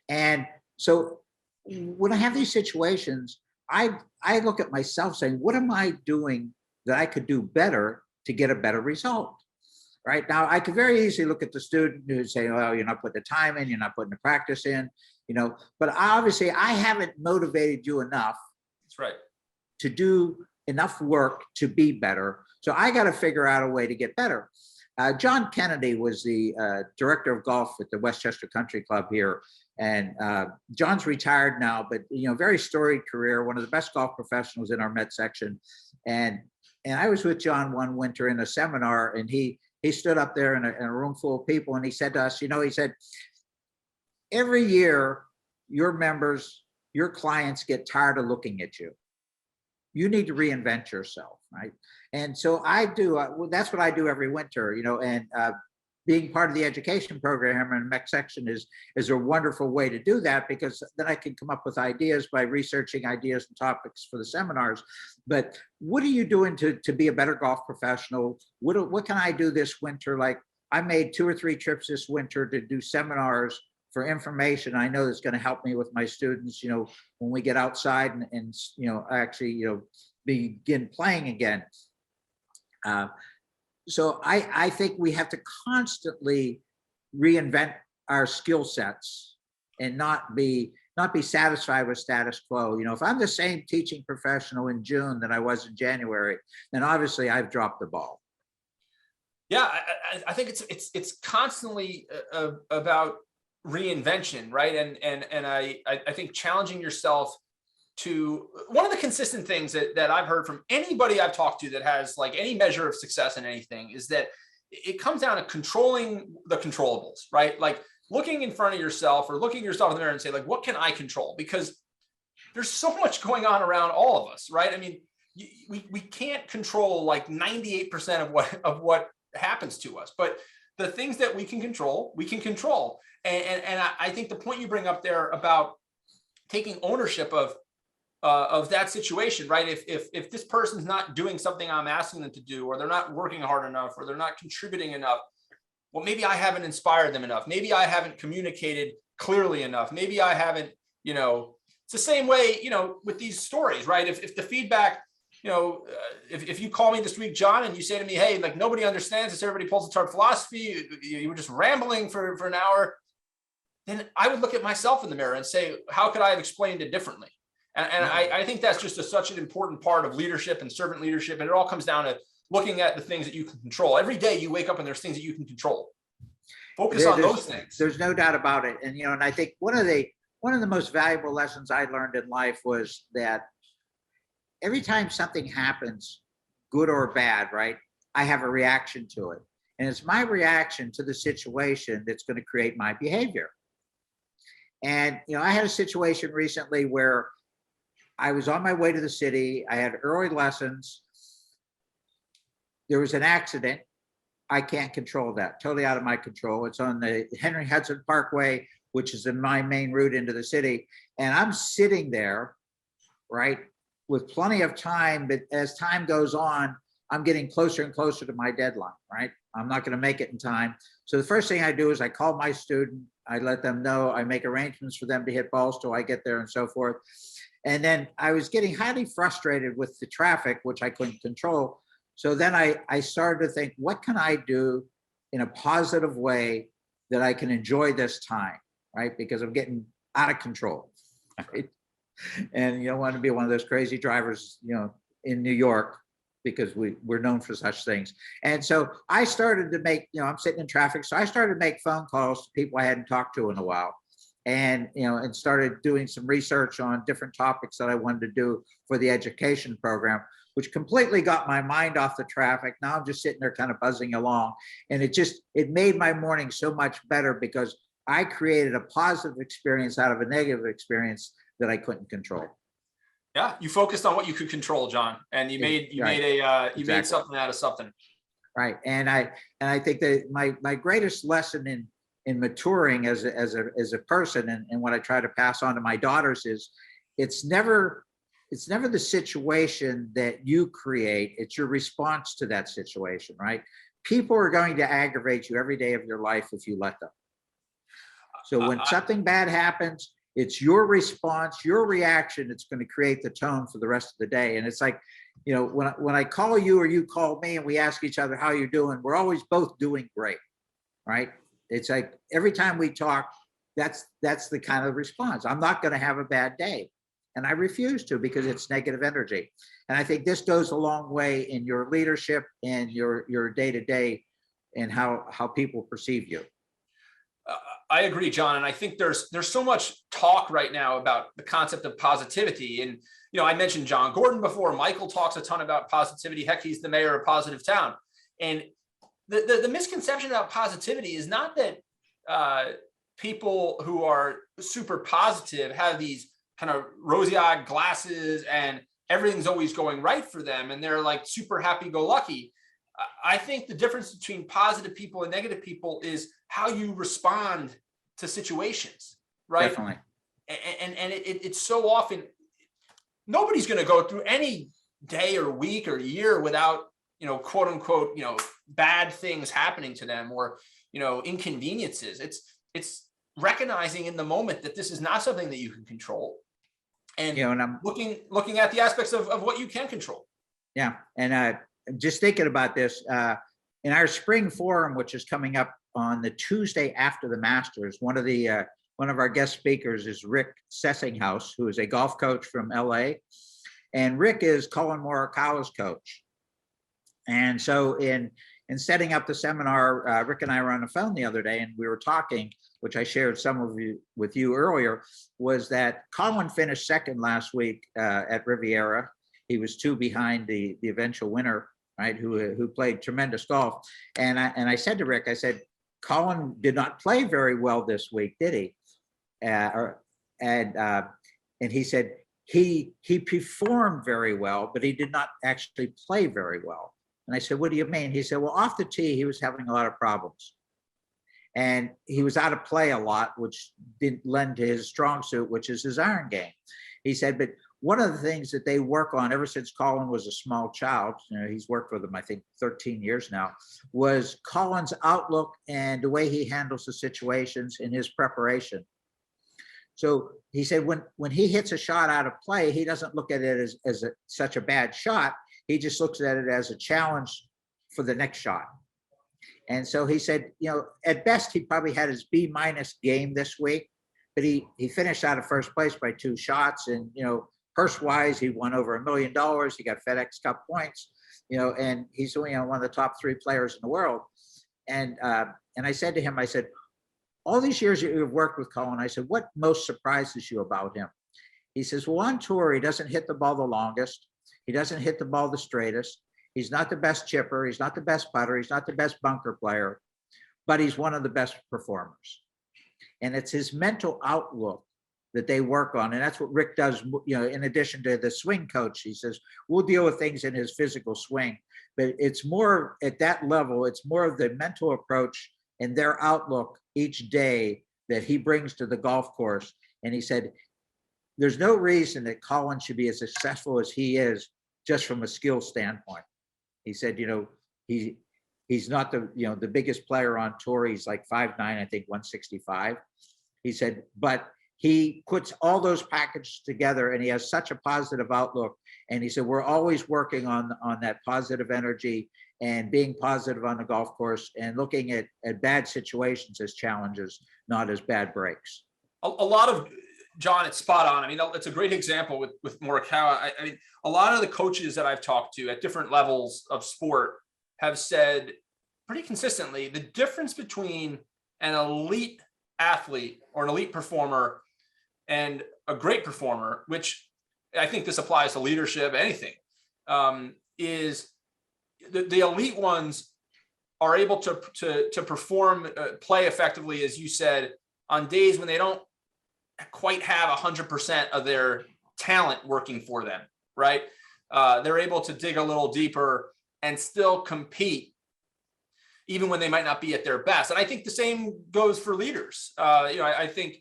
And so when I have these situations, I look at myself saying, what am I doing that I could do better to get a better result? Right now, I could very easily look at the student who say, well, you're not putting the time in, you're not putting the practice in, but obviously I haven't motivated you enough. That's right. To do enough work to be better. So I got to figure out a way to get better. John Kennedy was the director of golf at the Westchester Country Club here. And John's retired now, but, very storied career, one of the best golf professionals in our Met section. And I was with John one winter in a seminar, and he stood up there in a room full of people, and he said to us, he said, every year, your members, your clients get tired of looking at you. You need to reinvent yourself, right? And so I do, that's what I do every winter, and being part of the education program in the MEC section is a wonderful way to do that, because then I can come up with ideas by researching ideas and topics for the seminars. But what are you doing to be a better golf professional? What can I do this winter? Like I made 2 or 3 trips this winter to do seminars for information. I know that's going to help me with my students, when we get outside and actually, begin playing again. So I think we have to constantly reinvent our skill sets and not be satisfied with status quo. If I'm the same teaching professional in June that I was in January, then obviously I've dropped the ball. Yeah, I think it's constantly about reinvention, right? And I think challenging yourself to, one of the consistent things that I've heard from anybody I've talked to that has like any measure of success in anything is that it comes down to controlling the controllables, right? Like looking in front of yourself or looking yourself in the mirror and say, like, what can I control? Because there's so much going on around all of us, right? I mean, we can't control like 98% of what happens to us, but the things that we can control, we can control. And I think the point you bring up there about taking ownership of that situation, right? If this person's not doing something I'm asking them to do, or they're not working hard enough, or they're not contributing enough, well, maybe I haven't inspired them enough. Maybe I haven't communicated clearly enough. Maybe I haven't, it's the same way, with these stories, right? If the feedback, if you call me this week, John, and you say to me, hey, like nobody understands this, everybody pulls the tarp philosophy, you were just rambling for an hour, then I would look at myself in the mirror and say, how could I have explained it differently? And I think that's just such an important part of leadership and servant leadership. And it all comes down to looking at the things that you can control. Every day you wake up and there's things that you can control. Focus on those things. There's no doubt about it. And, and I think one of the most valuable lessons I learned in life was that every time something happens, good or bad, right, I have a reaction to it. And it's my reaction to the situation that's going to create my behavior. And, I had a situation recently where I was on my way to the city. I had early lessons. There was an accident. I can't control that. Totally out of my control. It's on the Henry Hudson Parkway, which is in my main route into the city. And I'm sitting there, right, with plenty of time. But as time goes on, I'm getting closer and closer to my deadline, right? I'm not going to make it in time. So the first thing I do is I call my student. I let them know. I make arrangements for them to hit balls till I get there and so forth. And then I was getting highly frustrated with the traffic, which I couldn't control. So then I started to think, what can I do in a positive way that I can enjoy this time, right? Because I'm getting out of control, right? And you don't want to be one of those crazy drivers, in New York, because we're known for such things. And so I started to make, I'm sitting in traffic. So I started to make phone calls to people I hadn't talked to in a while. And, and started doing some research on different topics that I wanted to do for the education program, which completely got my mind off the traffic. Now I'm just sitting there kind of buzzing along. And it made my morning so much better because I created a positive experience out of a negative experience that I couldn't control. Yeah, you focused on what you could control, John, and you made something out of something. Right, and I think that my greatest lesson in maturing as a person, and what I try to pass on to my daughters is, it's never the situation that you create, it's your response to that situation, right? People are going to aggravate you every day of your life if you let them. So when something bad happens, it's your response, your reaction, it's going to create the tone for the rest of the day. And it's like, when I call you or you call me and we ask each other how you're doing, we're always both doing great, right? It's like every time we talk, that's the kind of response. I'm not going to have a bad day. And I refuse to, because it's negative energy. And I think this goes a long way in your leadership and your day-to-day and how people perceive you. I agree, John. And I think there's so much talk right now about the concept of positivity. And, I mentioned John Gordon before. Michael talks a ton about positivity. Heck, he's the mayor of Positive Town. And the misconception about positivity is not that people who are super positive have these kind of rosy-eyed glasses and everything's always going right for them and they're like super happy-go-lucky. I think the difference between positive people and negative people is how you respond to situations, right? Definitely. And it's so often, nobody's going to go through any day or week or year without, quote unquote, bad things happening to them or, inconveniences. It's recognizing in the moment that this is not something that you can control. And, and I'm looking at the aspects of what you can control. Yeah. And just thinking about this, in our spring forum, which is coming up on the Tuesday after the Masters, one of our guest speakers is Rick Sessinghaus, who is a golf coach from LA. And Rick is Colin Morikawa's coach. And so in setting up the seminar, Rick and I were on the phone the other day and we were talking, which I shared with you earlier, was that Colin finished second last week at Riviera. He was 2 behind the eventual winner, right, who played tremendous golf. And I said to Rick, I said, Colin did not play very well this week, did he? And he said he performed very well, but he did not actually play very well. And I said, what do you mean? He said, well, off the tee, he was having a lot of problems. And he was out of play a lot, which didn't lend to his strong suit, which is his iron game. He said, but one of the things that they work on ever since Colin was a small child, he's worked with them, I think 13 years now, was Colin's outlook and the way he handles the situations in his preparation. So he said when he hits a shot out of play, he doesn't look at it as such a bad shot. He just looks at it as a challenge for the next shot. And so he said, at best, he probably had his B- game this week, but he finished out of first place by 2 shots. And, purse-wise, he won over $1 million. He got FedEx Cup points, and he's one of the top 3 players in the world. And I said to him, I said, all these years you've worked with Colin, I said, what most surprises you about him? He says, well, on tour, he doesn't hit the ball the longest. He doesn't hit the ball the straightest. He's not the best chipper. He's not the best putter. He's not the best bunker player, but he's one of the best performers. And it's his mental outlook that they work on. And that's what Rick does, in addition to the swing coach. He says, we'll deal with things in his physical swing, but it's more at that level, it's more of the mental approach and their outlook each day that he brings to the golf course. And he said, there's no reason that Colin should be as successful as he is just from a skill standpoint. He said, he's not the biggest player on tour. He's like 5'9", I think 165. He said, but he puts all those packages together and he has such a positive outlook. And he said, we're always working on that positive energy and being positive on the golf course and looking at bad situations as challenges, not as bad breaks. A lot of, John, it's spot on. I mean, it's a great example with Morikawa. I mean, a lot of the coaches that I've talked to at different levels of sport have said pretty consistently, the difference between an elite athlete or an elite performer and a great performer, which I think this applies to leadership, anything, is the elite ones are able to perform, play effectively, as you said, on days when they don't quite have 100% of their talent working for them, right? They're able to dig a little deeper and still compete, even when they might not be at their best. And I think the same goes for leaders. I think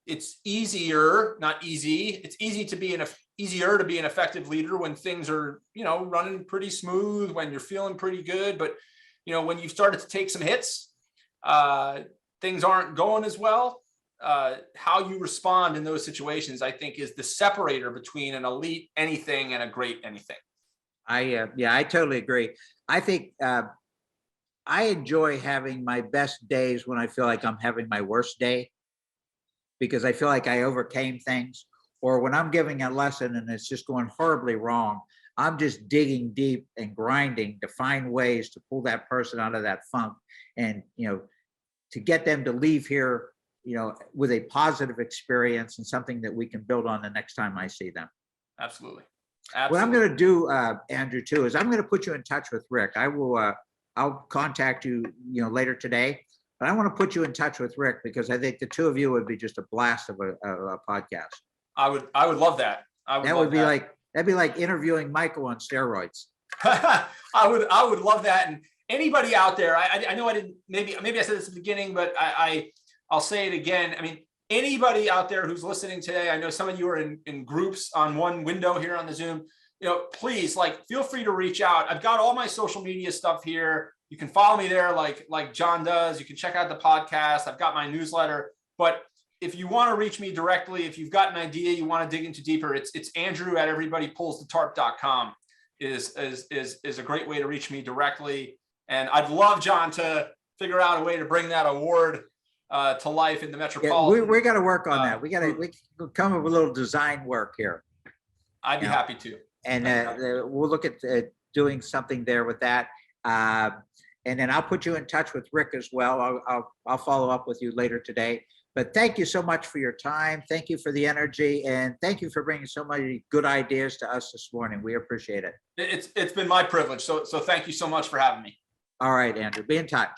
it's easier, not easy. It's easier to be an effective leader when things are, running pretty smooth, when you're feeling pretty good. But, when you've started to take some hits, things aren't going as well. How you respond in those situations, I think, is the separator between an elite anything and a great anything. I totally agree. I think I enjoy having my best days when I feel like I'm having my worst day, because I feel like I overcame things, or when I'm giving a lesson and it's just going horribly wrong, I'm just digging deep and grinding to find ways to pull that person out of that funk and, to get them to leave here, with a positive experience and something that we can build on the next time I see them. Absolutely. What I'm going to do, Andrew, too, is I'm going to put you in touch with Rick. I'll contact you, later today, but I want to put you in touch with Rick because I think the two of you would be just a blast of a podcast. I would love that. That'd be like interviewing Michael on steroids. I would love that. And anybody out there, I know I didn't, maybe I said this at the beginning, but I'll say it again. I mean, anybody out there who's listening today, I know some of you are in groups on one window here on the Zoom, please, feel free to reach out. I've got all my social media stuff here. You can follow me there like John does. You can check out the podcast. I've got my newsletter. But if you want to reach me directly, if you've got an idea you want to dig into deeper, it's Andrew at everybodypullsthetarp.com is a great way to reach me directly. And I'd love, John, to figure out a way to bring that award to life in the Metropolitan. We got to work on that. We come up with a little design work here. I'd be happy to. And we'll look at doing something there with that. And then I'll put you in touch with Rick as well. I'll follow up with you later today. But thank you so much for your time. Thank you for the energy, and thank you for bringing so many good ideas to us this morning. We appreciate it. It's been my privilege. So thank you so much for having me. All right, Andrew, be in touch.